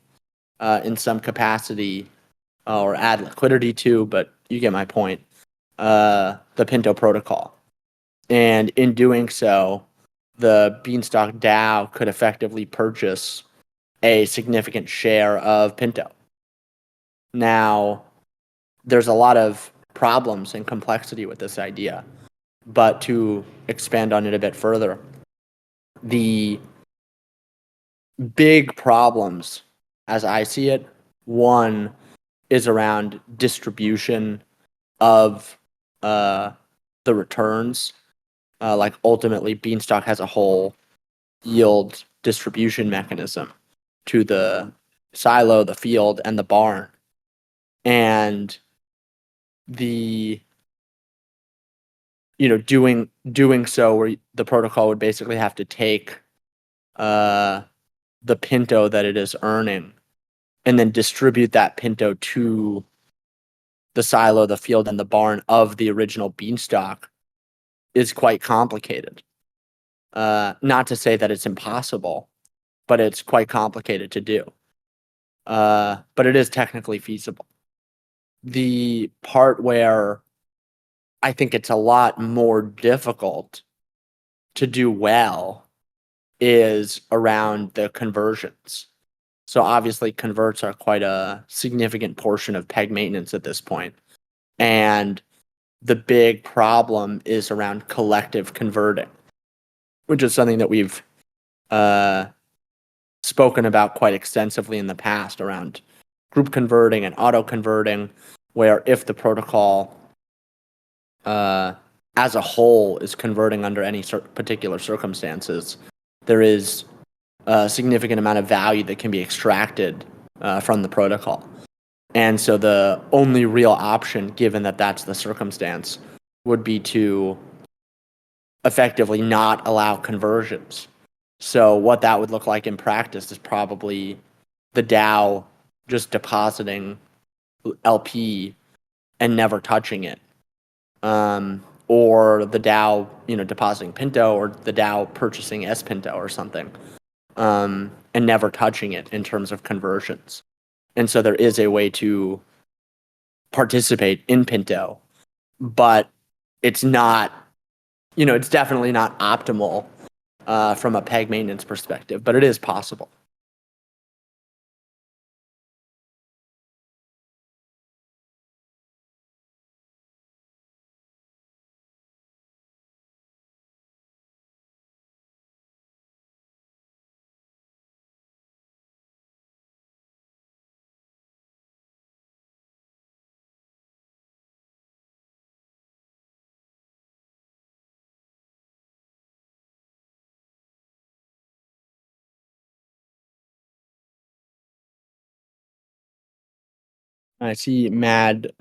in some capacity or add liquidity to, but you get my point, the Pinto protocol. And in doing so, the Beanstalk DAO could effectively purchase a significant share of Pinto. Now, there's a lot of problems and complexity with this idea, but to expand on it a bit further, the big problems, as I see it, one is around distribution of the returns. Like ultimately, Beanstalk has a whole yield distribution mechanism to the silo, the field, and the barn. And the doing so where the protocol would basically have to take uh, the Pinto that it is earning and then distribute that Pinto to the silo, the field, and the barn of the original Beanstalk is quite complicated. Not to say that it's impossible, but it's quite complicated to do. But it is technically feasible. The part where I think it's a lot more difficult to do well is around the conversions. So obviously converts are quite a significant portion of peg maintenance at this point. And the big problem is around collective converting, which is something that we've uh, spoken about quite extensively in the past around group converting and auto converting, where if the protocol as a whole is converting under any particular circumstances, there is a significant amount of value that can be extracted from the protocol. And so the only real option, given that that's the circumstance, would be to effectively not allow conversions. So what that would look like in practice is probably the DAO just depositing LP and never touching it. or the DAO, depositing Pinto, or the DAO purchasing S Pinto or something, and never touching it in terms of conversions. And so there is a way to participate in Pinto, but it's not, it's definitely not optimal from a peg maintenance perspective, but it is possible. I see Mad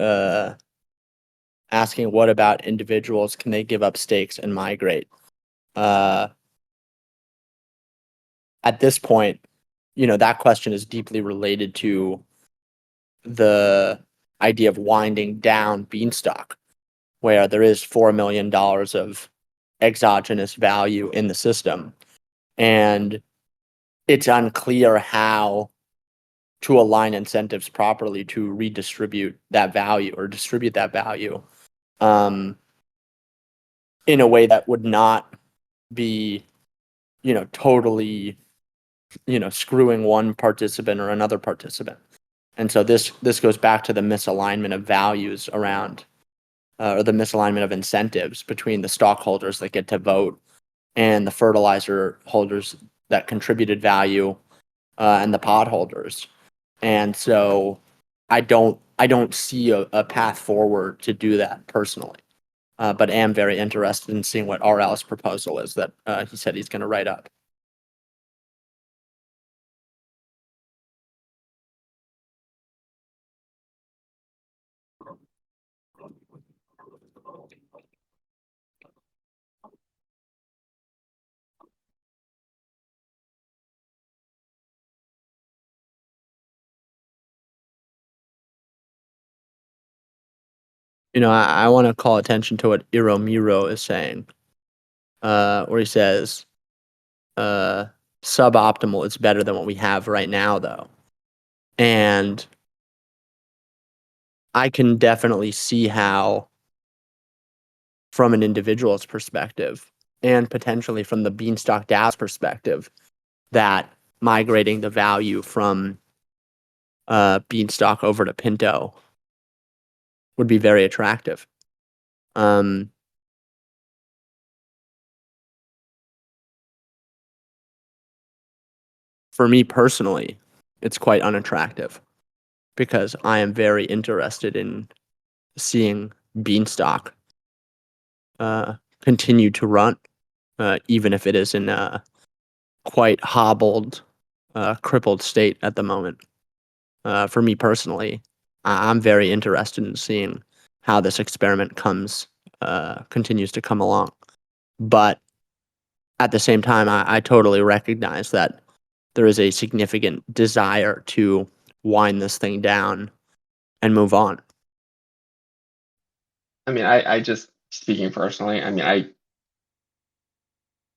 asking, what about individuals? Can they give up stakes and migrate? At this point, that question is deeply related to the idea of winding down Beanstalk, where there is $4 million of exogenous value in the system. And it's unclear how to align incentives properly to redistribute that value or distribute that value in a way that would not be, totally, screwing one participant or another participant. And so this goes back to the misalignment of values around, or the misalignment of incentives between the stockholders that get to vote and the fertilizer holders that contributed value, and the pod holders. And so I don't see a path forward to do that personally, but am very interested in seeing what RL's proposal is that he said he's going to write up. I want to call attention to what Iromiro is saying, where he says, suboptimal is better than what we have right now, though. And I can definitely see how, from an individual's perspective, and potentially from the Beanstalk DAO's perspective, that migrating the value from Beanstalk over to Pinto would be very attractive. For me personally, it's quite unattractive because I am very interested in seeing Beanstalk continue to run, even if it is in a quite hobbled, crippled state at the moment. For me personally, I'm very interested in seeing how this experiment continues to come along. But at the same time, I totally recognize that there is a significant desire to wind this thing down and move on. I mean, I just speaking personally, I mean,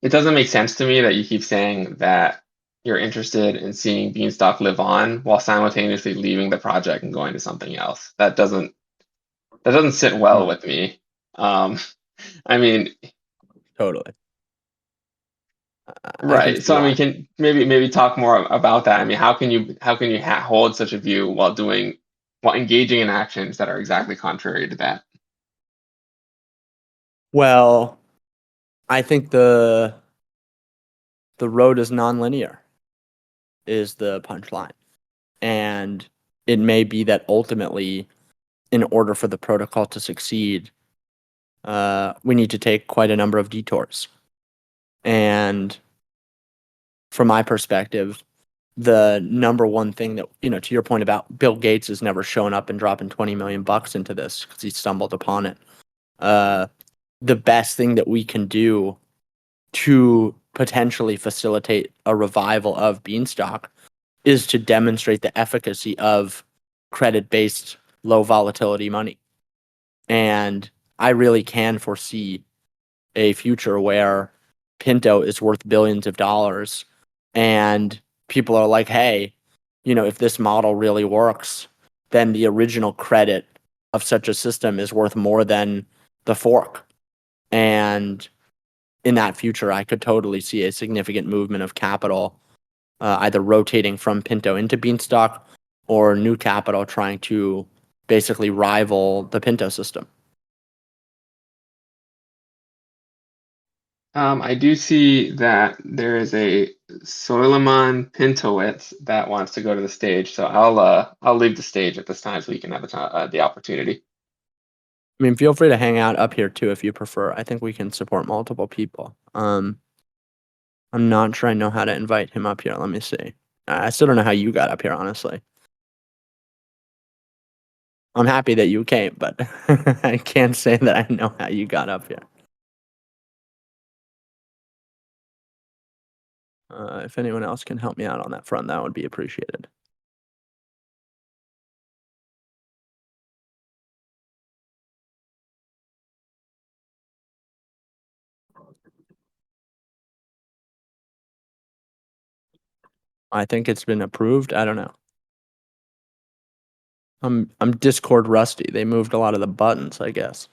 it doesn't make sense to me that you keep saying that you're interested in seeing Beanstalk live on while simultaneously leaving the project and going to something else. That doesn't sit well with me. I mean, Totally. right. So I mean, can maybe talk more about that. I mean, how can you hold such a view while engaging in actions that are exactly contrary to that? Well, I think the road is nonlinear is the punchline. And it may be that ultimately, in order for the protocol to succeed, we need to take quite a number of detours. And from my perspective, the number one thing that, to your point about Bill Gates has never shown up and dropping 20 million bucks into this because he stumbled upon it. The best thing that we can do to potentially facilitate a revival of Beanstalk is to demonstrate the efficacy of credit-based low volatility money. And I really can foresee a future where Pinto is worth billions of dollars and people are like, hey, if this model really works, then the original credit of such a system is worth more than the fork. And in that future, I could totally see a significant movement of capital, either rotating from Pinto into Beanstalk or new capital trying to basically rival the Pinto system. I do see that there is a Soleiman Pintowitz that wants to go to the stage, so I'll leave the stage at this time so you can have the opportunity. I mean, feel free to hang out up here too if you prefer. I think we can support multiple people. I'm not sure I know how to invite him up here. Let me see. I still don't know how you got up here, honestly. I'm happy that you came, but I can't say that I know how you got up here. If anyone else can help me out on that front, that would be appreciated. I think it's been approved. I don't know. I'm Discord rusty. They moved a lot of the buttons, I guess.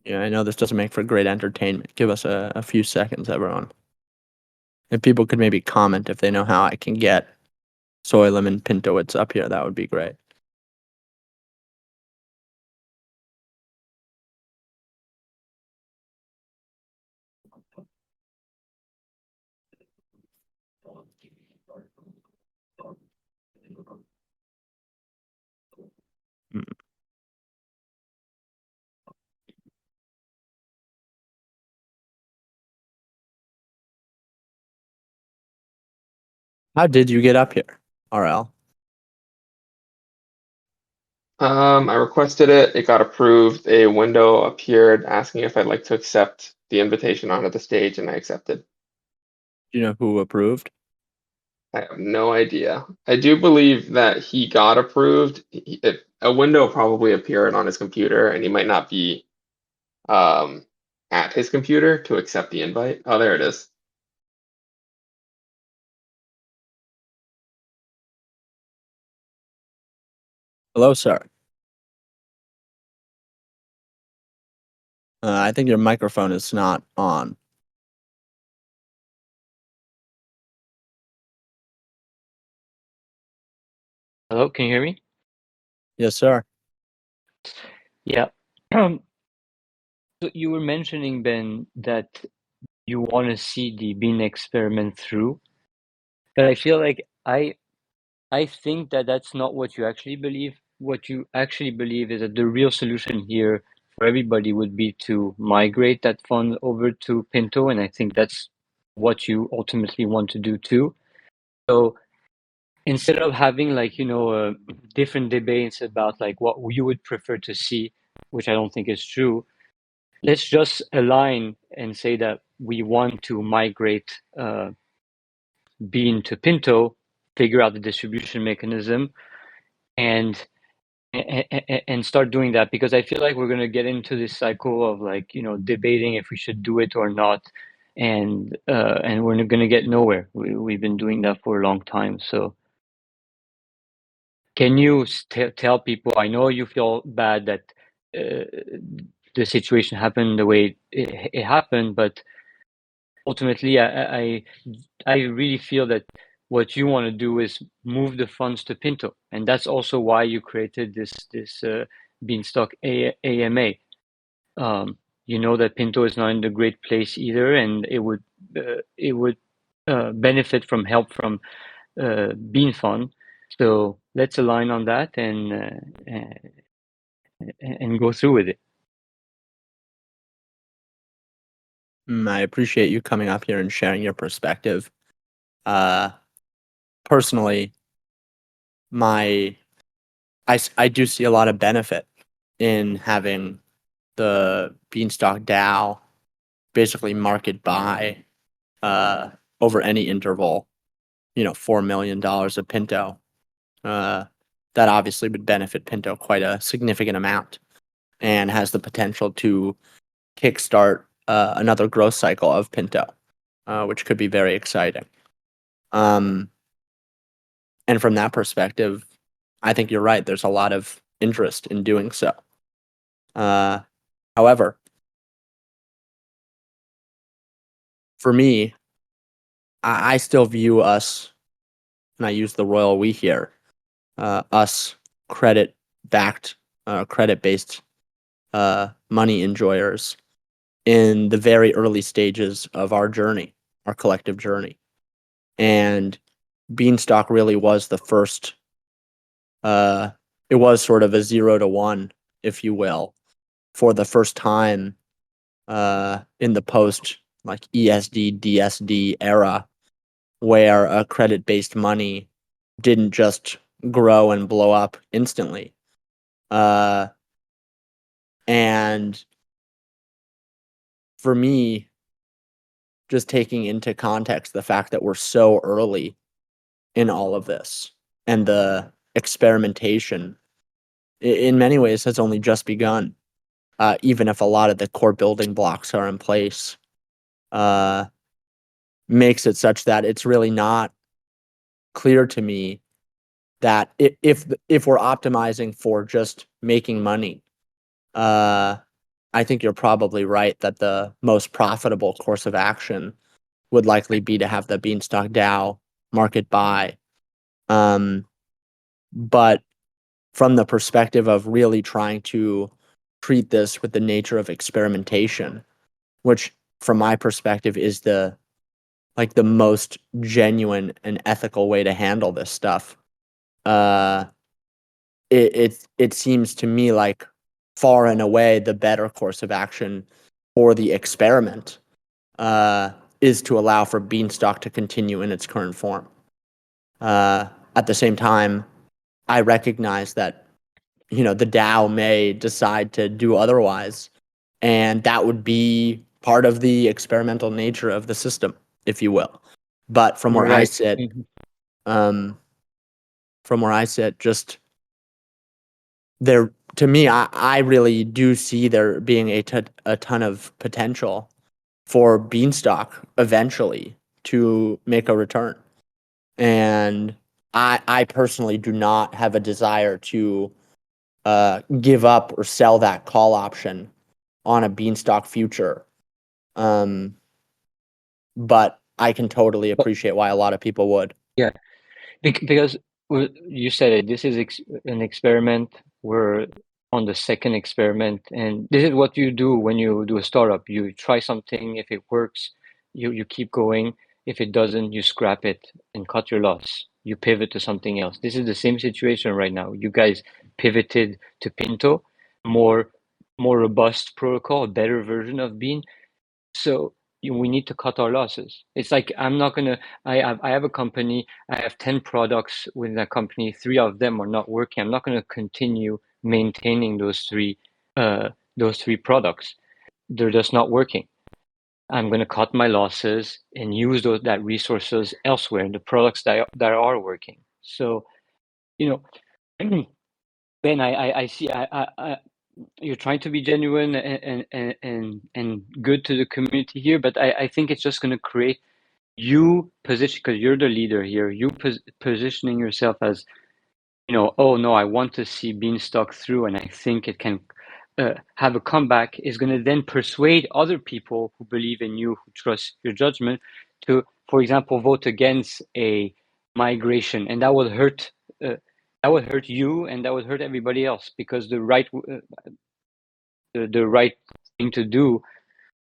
Yeah, I know this doesn't make for great entertainment. Give us a few seconds, everyone. If people could maybe comment if they know how I can get Soy Lemon Pintowitz up here, that would be great. Hmm. How did you get up here, RL? I requested it. It got approved. A window appeared asking if I'd like to accept the invitation onto the stage, and I accepted. Do you know who approved? I have no idea. I do believe that he got approved. A window probably appeared on his computer, and he might not be um, at his computer to accept the invite. Oh, there it is. Hello, sir. I think your microphone is not on. Hello, can you hear me? Yes, sir. Yeah. So you were mentioning, Ben, that you want to see the bean experiment through, but I feel like I think that that's not what you actually believe. What you actually believe is that the real solution here for everybody would be to migrate that fund over to Pinto, and I think that's what you ultimately want to do too. So instead of having different debates about like what you would prefer to see, which I don't think is true, let's just align and say that we want to migrate Bean to Pinto, figure out the distribution mechanism, and and start doing that, because I feel like we're going to get into this cycle of debating if we should do it or not, and we're going to get nowhere. We've been doing that for a long time. So can you tell people? I know you feel bad that uh, the situation happened the way it happened, but ultimately, I really feel that what you want to do is move the funds to Pinto, and that's also why you created this Beanstalk AMA. You know that Pinto is not in a great place either, and it would benefit from help from Bean Fund. So let's align on that and go through with it. I appreciate you coming up here and sharing your perspective. Personally, I do see a lot of benefit in having the Beanstalk DAO basically market buy over any interval, $4 million of Pinto, that obviously would benefit Pinto quite a significant amount and has the potential to kickstart another growth cycle of Pinto, which could be very exciting. And from that perspective, I think you're right. There's a lot of interest in doing so. However, for me, I still view us, and I use the royal we here, us credit-backed, credit-based money enjoyers in the very early stages of our journey, our collective journey. And Beanstalk really was the first, it was sort of a 0 to 1, if you will, for the first time in the post like ESD, DSD era, where a credit-based money didn't just grow and blow up instantly. And for me, just taking into context the fact that we're so early in all of this and the experimentation in many ways has only just begun, even if a lot of the core building blocks are in place, makes it such that it's really not clear to me that if we're optimizing for just making money, I think you're probably right that the most profitable course of action would likely be to have the Beanstalk DAO market buy. But from the perspective of really trying to treat this with the nature of experimentation, which from my perspective is the most genuine and ethical way to handle this stuff, it seems to me like far and away the better course of action for the experiment is to allow for Beanstalk to continue in its current form. At the same time, I recognize that the DAO may decide to do otherwise, and that would be part of the experimental nature of the system, if you will. But from where I sit, just there, to me, I really do see there being a ton of potential for Beanstalk eventually to make a return. And I personally do not have a desire to give up or sell that call option on a Beanstalk future. But I can totally appreciate why a lot of people would. Yeah, because you said it, this is an experiment. We're on the second experiment, and this is what you do when you do a startup. You try something. If it works, you keep going. If it doesn't, you scrap it and cut your loss. You pivot to something else. This is the same situation right now. You guys pivoted to Pinto, more robust protocol, a better version of Bean. So we need to cut our losses. It's like I'm not gonna. I have a company. I have 10 products with that company. 3 of them are not working. I'm not gonna continue maintaining those three products. They're just not working. I'm gonna cut my losses and use that resources elsewhere in the products that are working. So, Ben, I see. You're trying to be genuine and good to the community here, but I think it's just going to create you position, because you're the leader here, you positioning yourself as, oh no, I want to see Beanstalk through, and I think it can have a comeback, is going to then persuade other people who believe in you, who trust your judgment, to, for example, vote against a migration, and that will hurt. That would hurt you, and that would hurt everybody else, because the right thing to do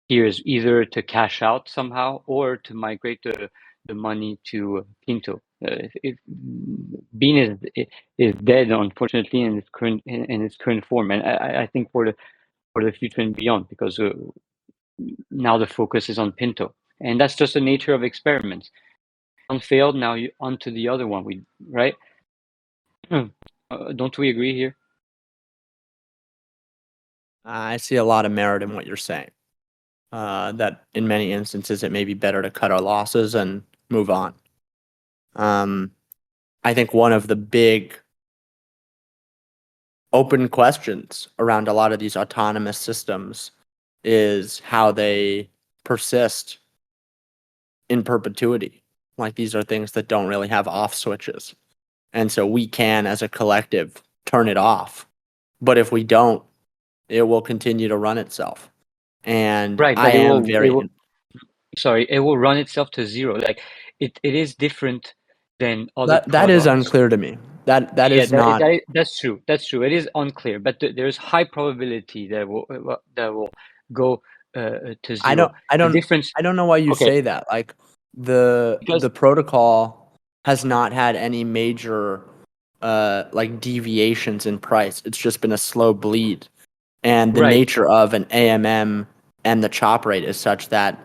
here is either to cash out somehow or to migrate the money to Pinto. Bean is dead, unfortunately, in its current form, and I think for the future and beyond, because now the focus is on Pinto, and that's just the nature of experiments. One failed, now you on to the other one. Right? Don't we agree here? I see a lot of merit in what you're saying. that in many instances it may be better to cut our losses and move on. I think one of the big open questions around a lot of these autonomous systems is how they persist in perpetuity. Like, these are things that don't really have off switches. And so we can, as a collective, turn it off. But if we don't, it will continue to run itself. And Right, I but am very, it will run itself to zero. Like it is different than other that is products. unclear to me. That Yeah, is not. that's true. That's true. It is unclear, but there's high probability that will go to zero. The difference, I don't know why you okay, say that. Like, the because protocol has not had any major like deviations in price. It's just been a slow bleed. And the right, nature of an AMM and the chop rate is such that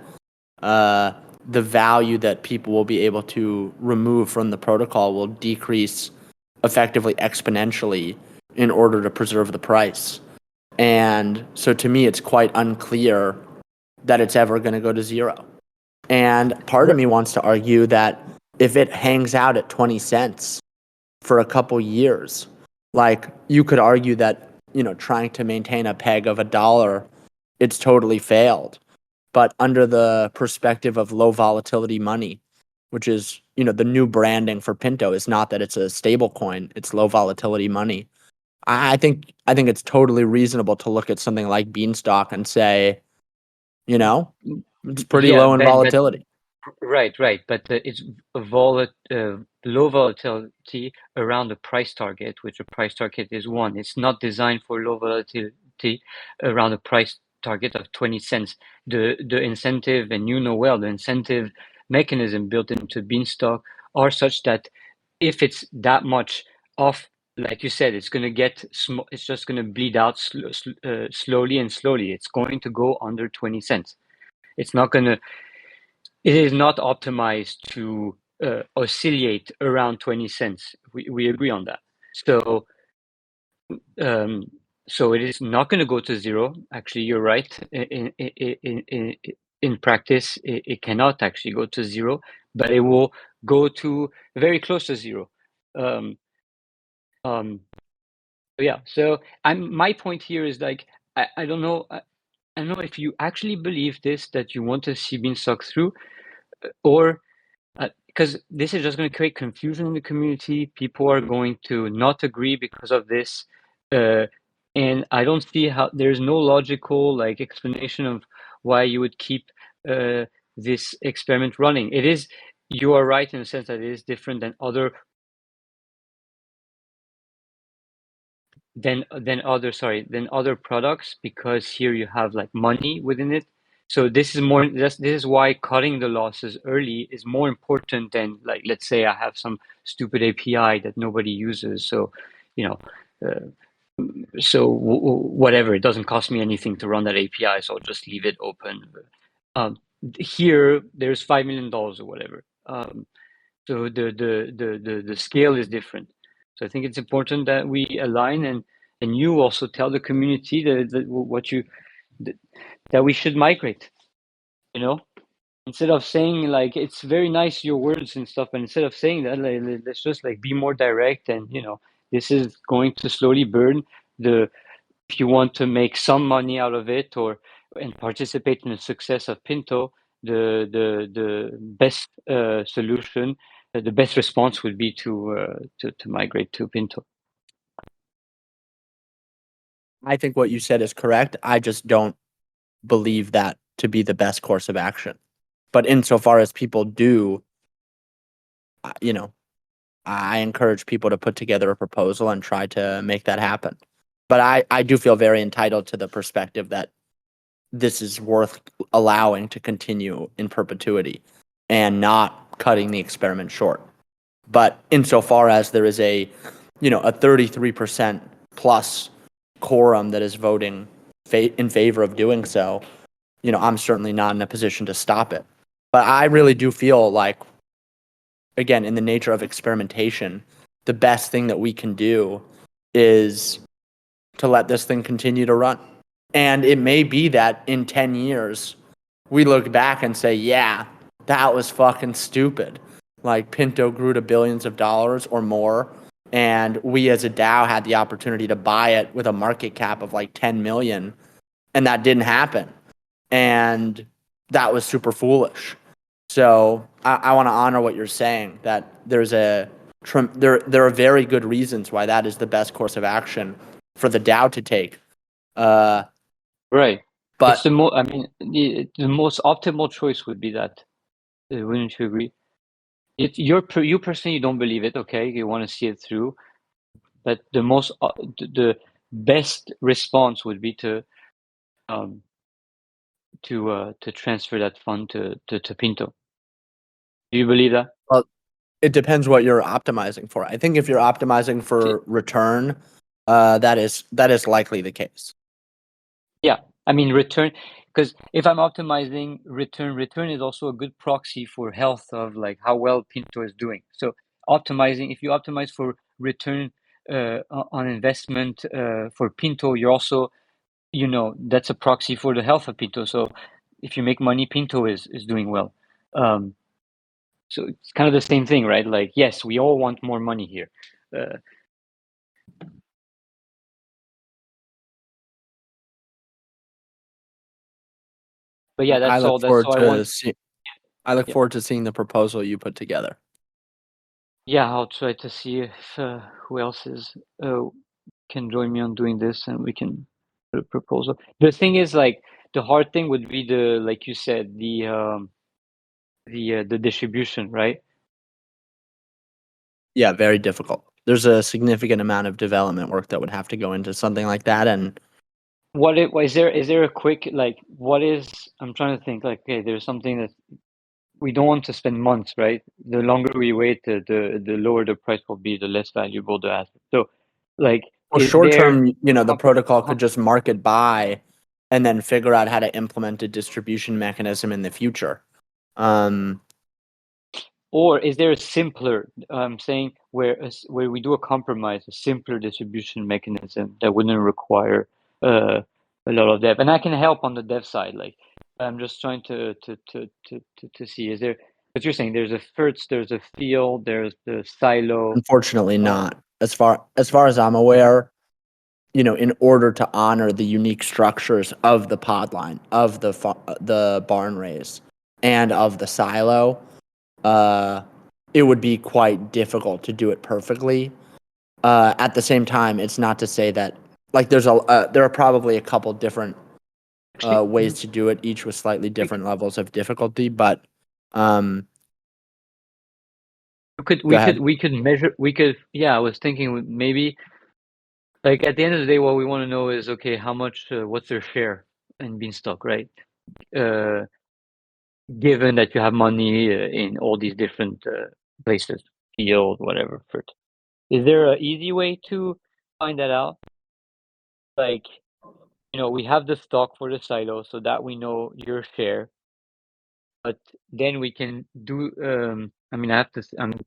uh, the value that people will be able to remove from the protocol will decrease effectively exponentially in order to preserve the price. And so to me, it's quite unclear that it's ever going to go to zero. And part of me wants to argue that if it hangs out at 20 cents for a couple years, like, you could argue that, trying to maintain a peg of $1, it's totally failed. But under the perspective of low volatility money, which is, the new branding for Pinto, is not that it's a stable coin, it's low volatility money. I think it's totally reasonable to look at something like Beanstalk and say, it's pretty yeah, low in Ben, but volatility. right, but it's low volatility around the price target, which the price target is 1. It's not designed for low volatility around a price target of 20 cents. The incentive, and well, the incentive mechanism built into Beanstalk are such that if it's that much off, like you said, it's going to get small. It's just going to bleed out slowly and slowly. It's going to go under 20 cents. It's not going to. It is not optimized to oscillate around 20 cents. We agree on that. So so it is not going to go to zero. Actually, you're right. In practice, it cannot actually go to zero, but it will go to very close to zero. Um, um, yeah. So my point here is, like, I don't know. I don't know if you actually believe this, that you want to see Beanstalk through, or because this is just going to create confusion in the community. People are going to not agree because of this, and I don't see how there's no logical, like, explanation of why you would keep this experiment running. It is, you are right in the sense that it is different than other products, because here you have, like, money within it. So this is why cutting the losses early is more important than, like, let's say I have some stupid API that nobody uses. So, you know, whatever, it doesn't cost me anything to run that API, so I'll just leave it open. Um, Here there's $5 million or whatever. So the scale is different. So I think it's important that we align, and you also tell the community that we should migrate. Instead of saying, like, it's very nice your words and stuff, but instead of saying that, like, let's just, like, be more direct, and this is going to slowly burn the. If you want to make some money out of it, and participate in the success of Pinto, the best solution, the best response would be to migrate to Pinto. I think what you said is correct. I just don't believe that to be the best course of action. But insofar as people do, you know, I encourage people to put together a proposal and try to make that happen. But I do feel very entitled to the perspective that this is worth allowing to continue in perpetuity and not cutting the experiment short. But insofar as there is a 33% plus quorum that is voting in favor of doing so, I'm certainly not in a position to stop it. But I really do feel like, again, in the nature of experimentation, the best thing that we can do is to let this thing continue to run. And it may be that in 10 years, we look back and say, yeah, that was fucking stupid. Like Pinto grew to billions of dollars or more, and we as a DAO had the opportunity to buy it with a market cap of like 10 million, and that didn't happen. And that was super foolish. So I want to honor what you're saying, that there are very good reasons why that is the best course of action for the DAO to take. Right. But It's the most optimal choice would be that. Wouldn't you agree? You personally don't believe it, okay? You want to see it through, but the best response would be to transfer that fund to Pinto. Do you believe that? well, it depends what you're optimizing for. I think if you're optimizing for return, that is likely the case. Yeah, I mean return, because if I'm optimizing return is also a good proxy for health of like how well Pinto is doing. So if you optimize for return on investment for Pinto, you're also, that's a proxy for the health of Pinto. So if you make money, Pinto is doing well. So it's kind of the same thing, right? Like, yes, we all want more money here. But yeah, I that's look all. That's forward all I want. I look Yeah. forward to seeing the proposal you put together. Yeah, I'll try to see if who else can join me on doing this, and we can put a proposal. The thing is, like, the hard thing would be like you said, the distribution, right? Yeah, very difficult. There's a significant amount of development work that would have to go into something like that, and Is there a quick, like, I'm trying to think, like, okay, there's something that we don't want to spend months, right? The longer we wait, the lower the price will be, the less valuable the asset. So, like, well, is short there term, the protocol could just market buy and then figure out how to implement a distribution mechanism in the future. Or is there a simpler, saying where we do a compromise, a simpler distribution mechanism that wouldn't require a lot of dev? And I can help on the dev side. Like, I'm just trying to see, is there, what you're saying, there's a FERTS, there's a field, there's the silo. Unfortunately, not. As far as I'm aware, in order to honor the unique structures of the pod line, of the barn raise, and of the silo, it would be quite difficult to do it perfectly. At the same time, it's not to say that like there are probably a couple different ways to do it, each with slightly different levels of difficulty. But We could measure. Yeah, I was thinking maybe, like, at the end of the day, what we want to know is, okay, how much, what's their share in Beanstalk, right? Given that you have money in all these different places, field, whatever. Is there an easy way to find that out? Like, we have the stock for the silo, so that we know your share. But then we can do. I mean, I have to. I'm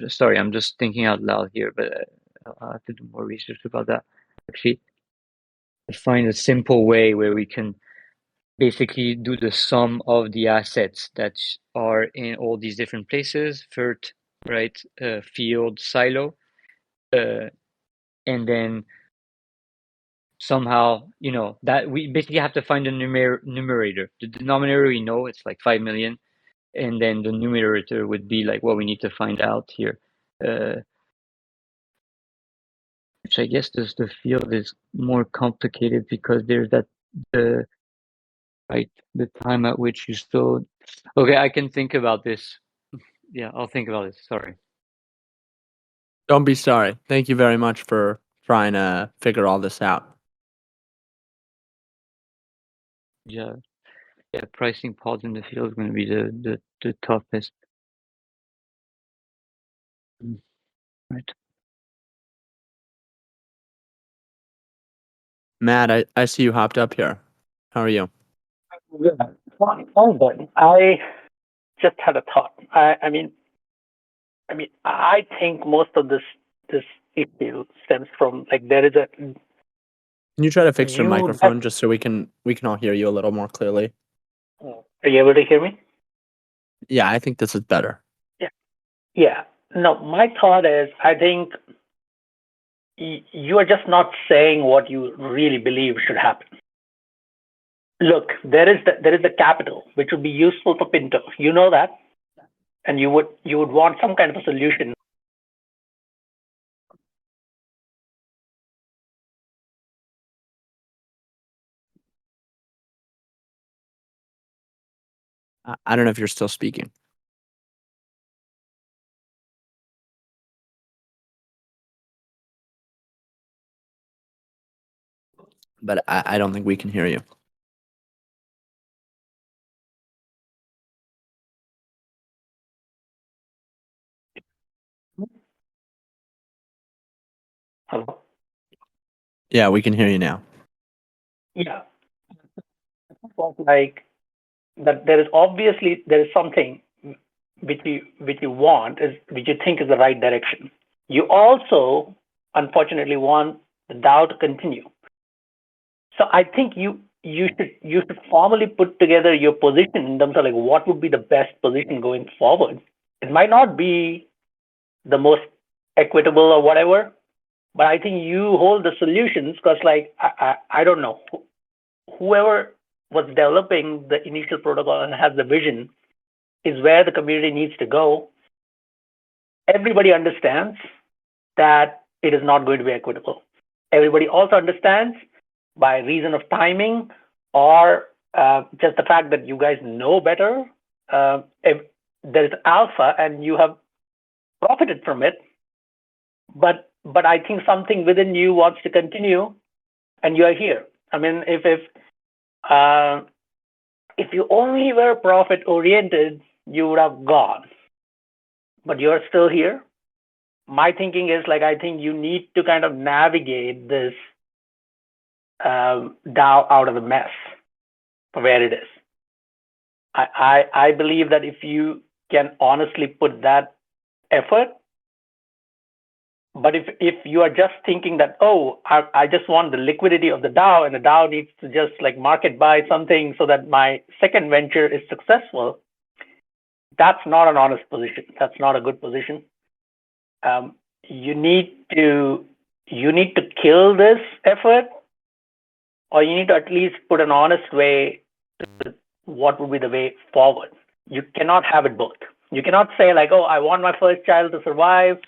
sorry. I'm just thinking out loud here, but I'll have to do more research about that. Actually, find a simple way where we can basically do the sum of the assets that are in all these different places, FERT, right, field, silo, and then somehow, that we basically have to find a numerator. The denominator, we know it's like 5 million, and then the numerator would be like what we need to find out here. Which I guess the field is more complicated because there's the time at which you still. Okay, I can think about this. Yeah, I'll think about this. Sorry. don't be sorry. Thank you very much for trying to figure all this out. Yeah, pricing pods in the field is going to be the toughest. Right. Matt, I see you hopped up here. How are you? Yeah, fine, but I just had a thought. I think most of this issue stems from, like, there is a Can you try to fix your new microphone just so we can all hear you a little more clearly? Are you able to hear me? Yeah, I think this is better. Yeah. No, my thought is, I think you are just not saying what you really believe should happen. Look, there is the capital which would be useful for Pinto. You know that, and you would want some kind of a solution. I don't know if you're still speaking. But I don't think we can hear you. Hello? Yeah, we can hear you now. Yeah. Like that there is something which you want is which you think is the right direction. You also unfortunately want the DAO to continue. So I think you should formally put together your position in terms of like what would be the best position going forward. It might not be the most equitable or whatever, but I think you hold the solutions because like I don't know, whoever was developing the initial protocol and has the vision is where the community needs to go. Everybody understands that it is not going to be equitable. Everybody also understands by reason of timing or just the fact that you guys know better. If there is alpha and you have profited from it, but I think something within you wants to continue, and you are here. I mean, if you only were profit oriented, you would have gone, but you're still here. My thinking is like I think you need to kind of navigate this DAO out of the mess where it is. I believe that if you can honestly put that effort, but if you are just thinking that, oh, I just want the liquidity of the DAO and the DAO needs to just like market buy something so that my second venture is successful, that's not an honest position. That's not a good position. You need to kill this effort, or you need to at least put an honest way to what would be the way forward. You cannot have it both. You cannot say like, oh, I want my first child to survive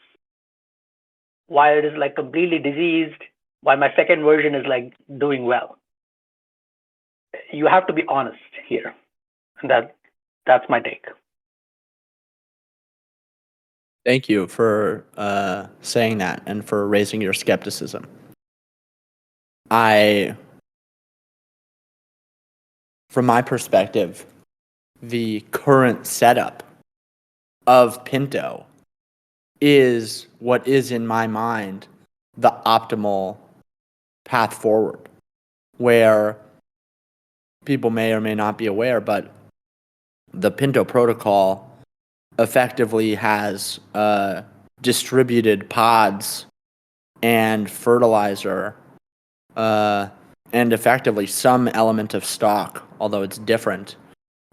while it is like completely diseased, while my second version is like doing well. You have to be honest here. And that's my take. Thank you for saying that and for raising your skepticism. From my perspective, the current setup of Pinto is what is in my mind the optimal path forward, where people may or may not be aware, but the Pinto protocol effectively has distributed pods and fertilizer and effectively some element of stock, although it's different,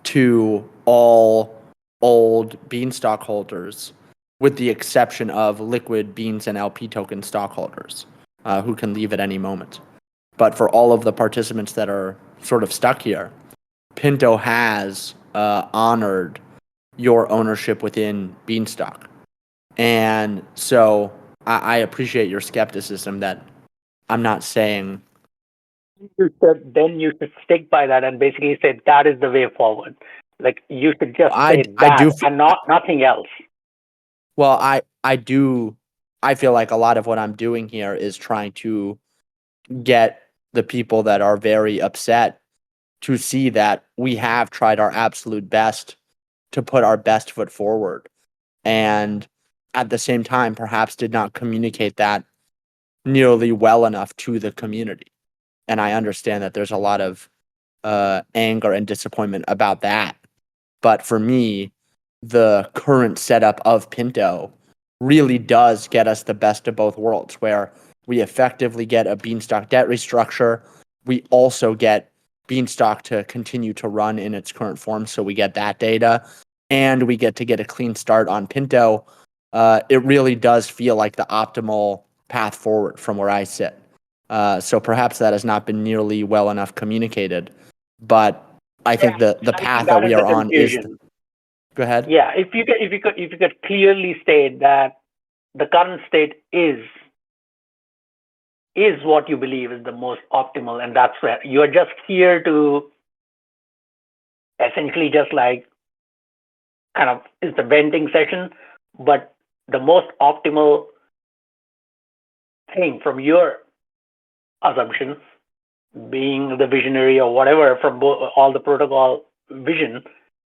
to all old Beanstalk holders, with the exception of liquid Beans and LP token stockholders, who can leave at any moment. But for all of the participants that are sort of stuck here, Pinto has honored your ownership within Beanstalk. And so I appreciate your skepticism that I'm not saying. Then you should stick by that and basically say that is the way forward. Like you should just say I do, and nothing else. Well, I feel like a lot of what I'm doing here is trying to get the people that are very upset to see that we have tried our absolute best to put our best foot forward. And at the same time, perhaps did not communicate that nearly well enough to the community. And I understand that there's a lot of anger and disappointment about that. But for me, the current setup of Pinto really does get us the best of both worlds, where we effectively get a Beanstalk debt restructure. We also get Beanstalk to continue to run in its current form, so we get that data, and we get to get a clean start on Pinto, it really does feel like the optimal path forward from where I sit. So perhaps that has not been nearly well enough communicated, but I think the I path think that that we is are the on is. confusion. Go ahead. Yeah, if you could clearly state that the current state is what you believe is the most optimal, and that's where you are just here to essentially just like kind of is the venting session, but the most optimal thing from your assumptions, being the visionary or whatever from all the protocol vision,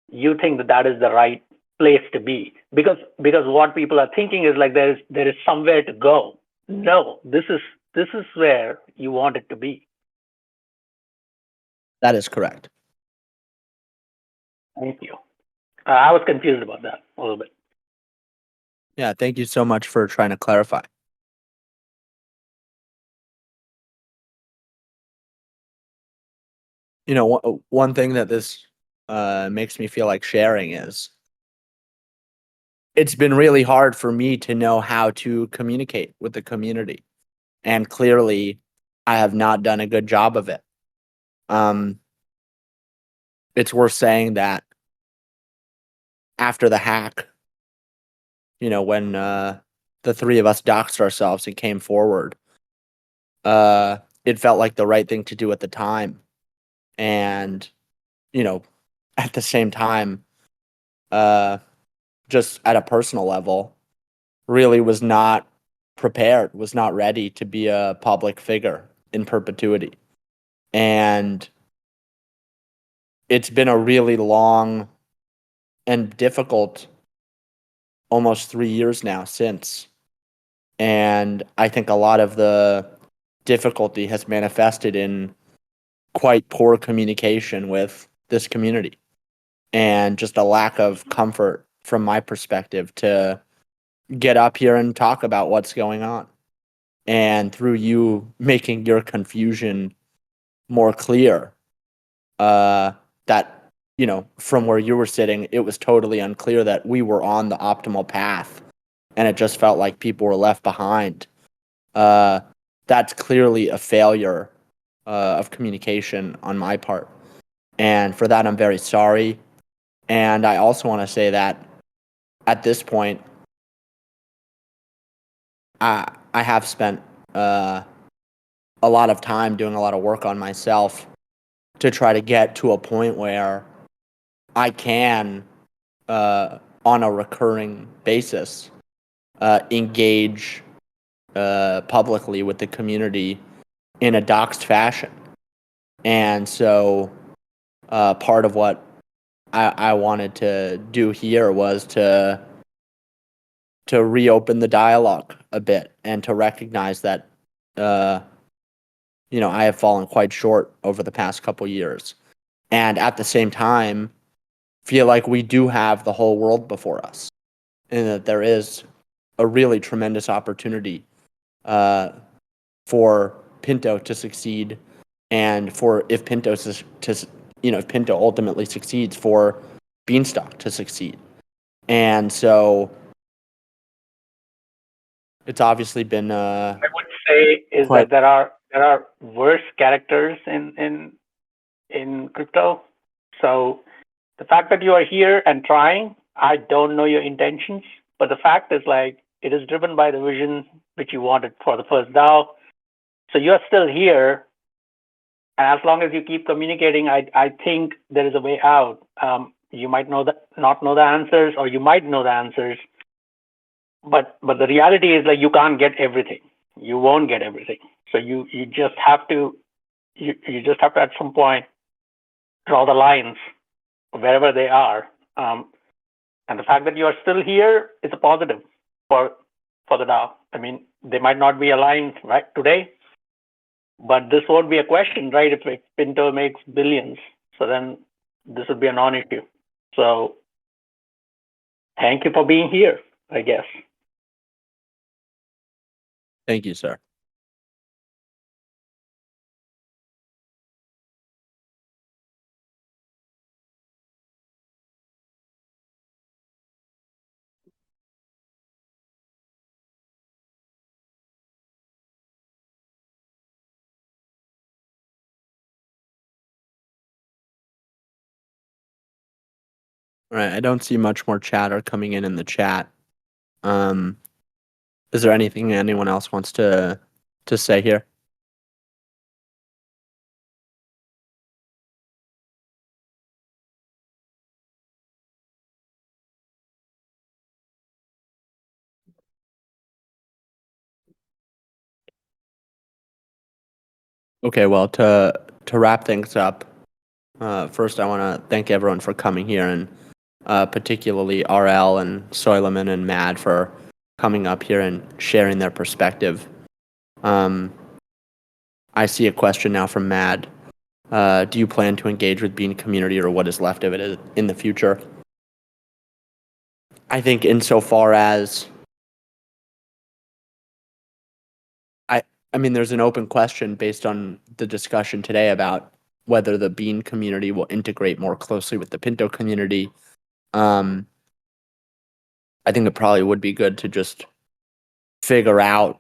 you think that that is the right place to be, because what people are thinking is like there is somewhere to go. No, this is where you want it to be. That is correct. Thank you. I was confused about that a little bit. Yeah, thank you so much for trying to clarify. You know, one thing that this makes me feel like sharing is it's been really hard for me to know how to communicate with the community. And clearly, I have not done a good job of it. It's worth saying that after the hack, you know, when the three of us doxed ourselves and came forward, it felt like the right thing to do at the time. And, you know, at the same time, just at a personal level, really was not prepared, was not ready to be a public figure in perpetuity. And it's been a really long and difficult almost 3 years now since. And I think a lot of the difficulty has manifested in quite poor communication with this community and just a lack of comfort from my perspective to get up here and talk about what's going on. And through you making your confusion more clear, that, you know, from where you were sitting, it was totally unclear that we were on the optimal path. And it just felt like people were left behind. That's clearly a failure of communication on my part. And for that, I'm very sorry. And I also want to say that at this point, I have spent a lot of time doing a lot of work on myself to try to get to a point where I can, on a recurring basis, engage publicly with the community in a doxed fashion. And so part of what I wanted to do here was to reopen the dialogue a bit and to recognize that, you know, I have fallen quite short over the past couple years. And at the same time, feel like we do have the whole world before us and that there is a really tremendous opportunity for Pinto to succeed, and for if Pinto if Pinto ultimately succeeds, for Beanstalk to succeed. And so it's obviously been I would say is quite. that there are worse characters in crypto. So the fact that you are here and trying, I don't know your intentions, but the fact is like it is driven by the vision which you wanted for the first DAO. So you're still here, and as long as you keep communicating, I think there is a way out. You might not know the answers, or you might know the answers, but the reality is like you can't get everything. You won't get everything. So you just have to at some point draw the lines wherever they are. And the fact that you are still here is a positive for the DAO. I mean, they might not be aligned right today, but this won't be a question, right? If Pinto makes billions, so then this would be a non-issue. So thank you for being here, I guess. Thank you, sir. All right, I don't see much more chatter coming in the chat. Is there anything anyone else wants to say here? Okay, well, to wrap things up, first I want to thank everyone for coming here, and particularly RL and Soileman and Mad for coming up here and sharing their perspective. I see a question now from Mad. Do you plan to engage with Bean community or what is left of it in the future? I think insofar as I mean, there's an open question based on the discussion today about whether the Bean community will integrate more closely with the Pinto community. I think it probably would be good to just figure out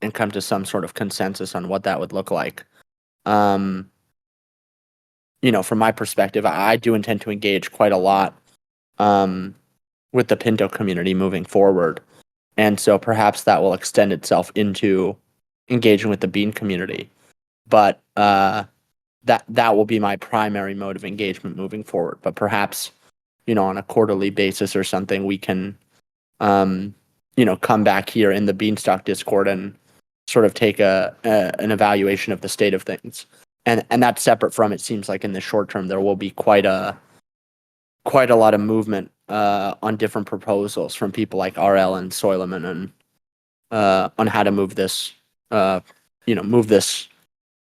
and come to some sort of consensus on what that would look like. From my perspective, I do intend to engage quite a lot with the Pinto community moving forward. And so perhaps that will extend itself into engaging with the Bean community. But that will be my primary mode of engagement moving forward. But perhaps, on a quarterly basis or something, we can, come back here in the Beanstalk Discord and sort of take an evaluation of the state of things. And that's separate from, it seems like in the short term, there will be quite a lot of movement on different proposals from people like RL and Soileman and on how to move this,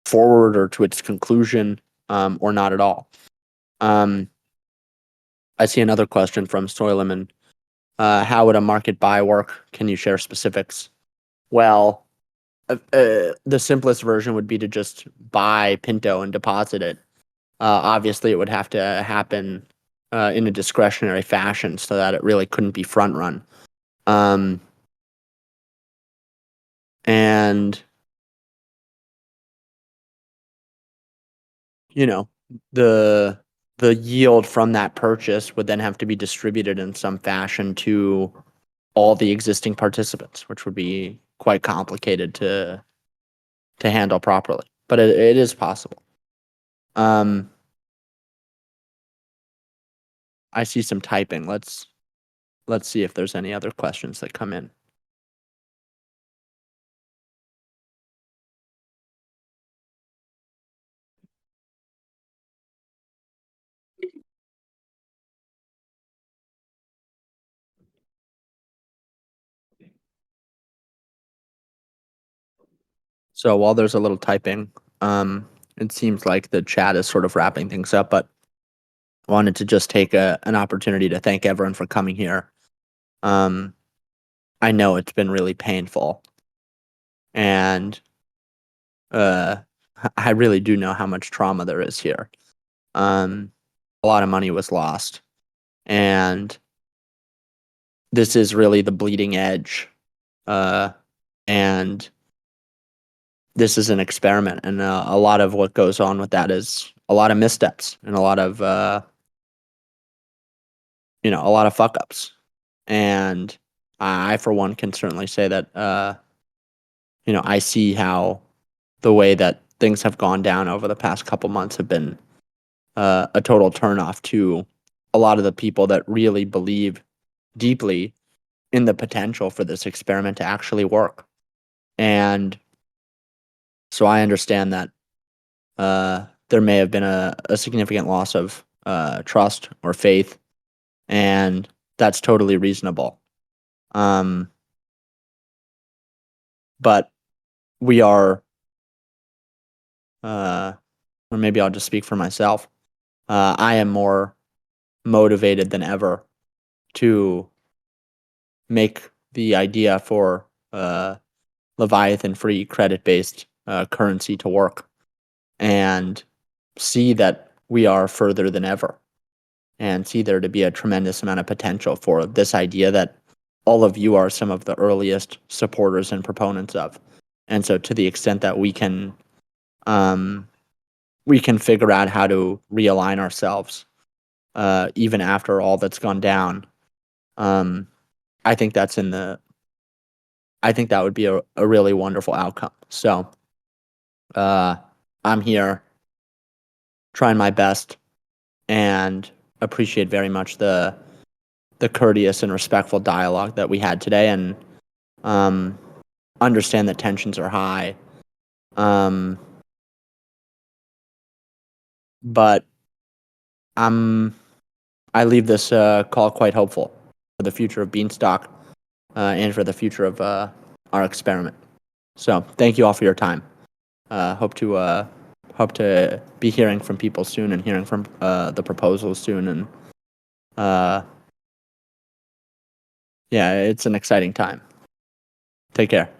forward or to its conclusion, or not at all. I see another question from Soileman. How would a market buy work? Can you share specifics? Well, the simplest version would be to just buy Pinto and deposit it. Obviously, it would have to happen in a discretionary fashion so that it really couldn't be front run. And the yield from that purchase would then have to be distributed in some fashion to all the existing participants, which would be quite complicated to handle properly. But it is possible. I see some typing. Let's see if there's any other questions that come in. So while there's a little typing, it seems like the chat is sort of wrapping things up, but I wanted to just take an opportunity to thank everyone for coming here. I know it's been really painful, and I really do know how much trauma there is here. A lot of money was lost, and this is really the bleeding edge, and this is an experiment, and a lot of what goes on with that is a lot of missteps and a lot of fuck ups. And I for one can certainly say that I see how the way that things have gone down over the past couple months have been a total turnoff to a lot of the people that really believe deeply in the potential for this experiment to actually work. And so I understand that there may have been a significant loss of trust or faith, and that's totally reasonable. But we are, or maybe I'll just speak for myself. I am more motivated than ever to make the idea for Leviathan-free credit-based currency to work, and see that we are further than ever, and see there to be a tremendous amount of potential for this idea that all of you are some of the earliest supporters and proponents of. And so to the extent that we can figure out how to realign ourselves even after all that's gone down. I think that would be a really wonderful outcome. So, I'm here trying my best and appreciate very much the courteous and respectful dialogue that we had today, and understand that tensions are high. But I leave this call quite hopeful for the future of Beanstalk, and for the future of our experiment. So thank you all for your time. Hope to be hearing from people soon and hearing from the proposals soon. And yeah, it's an exciting time. Take care.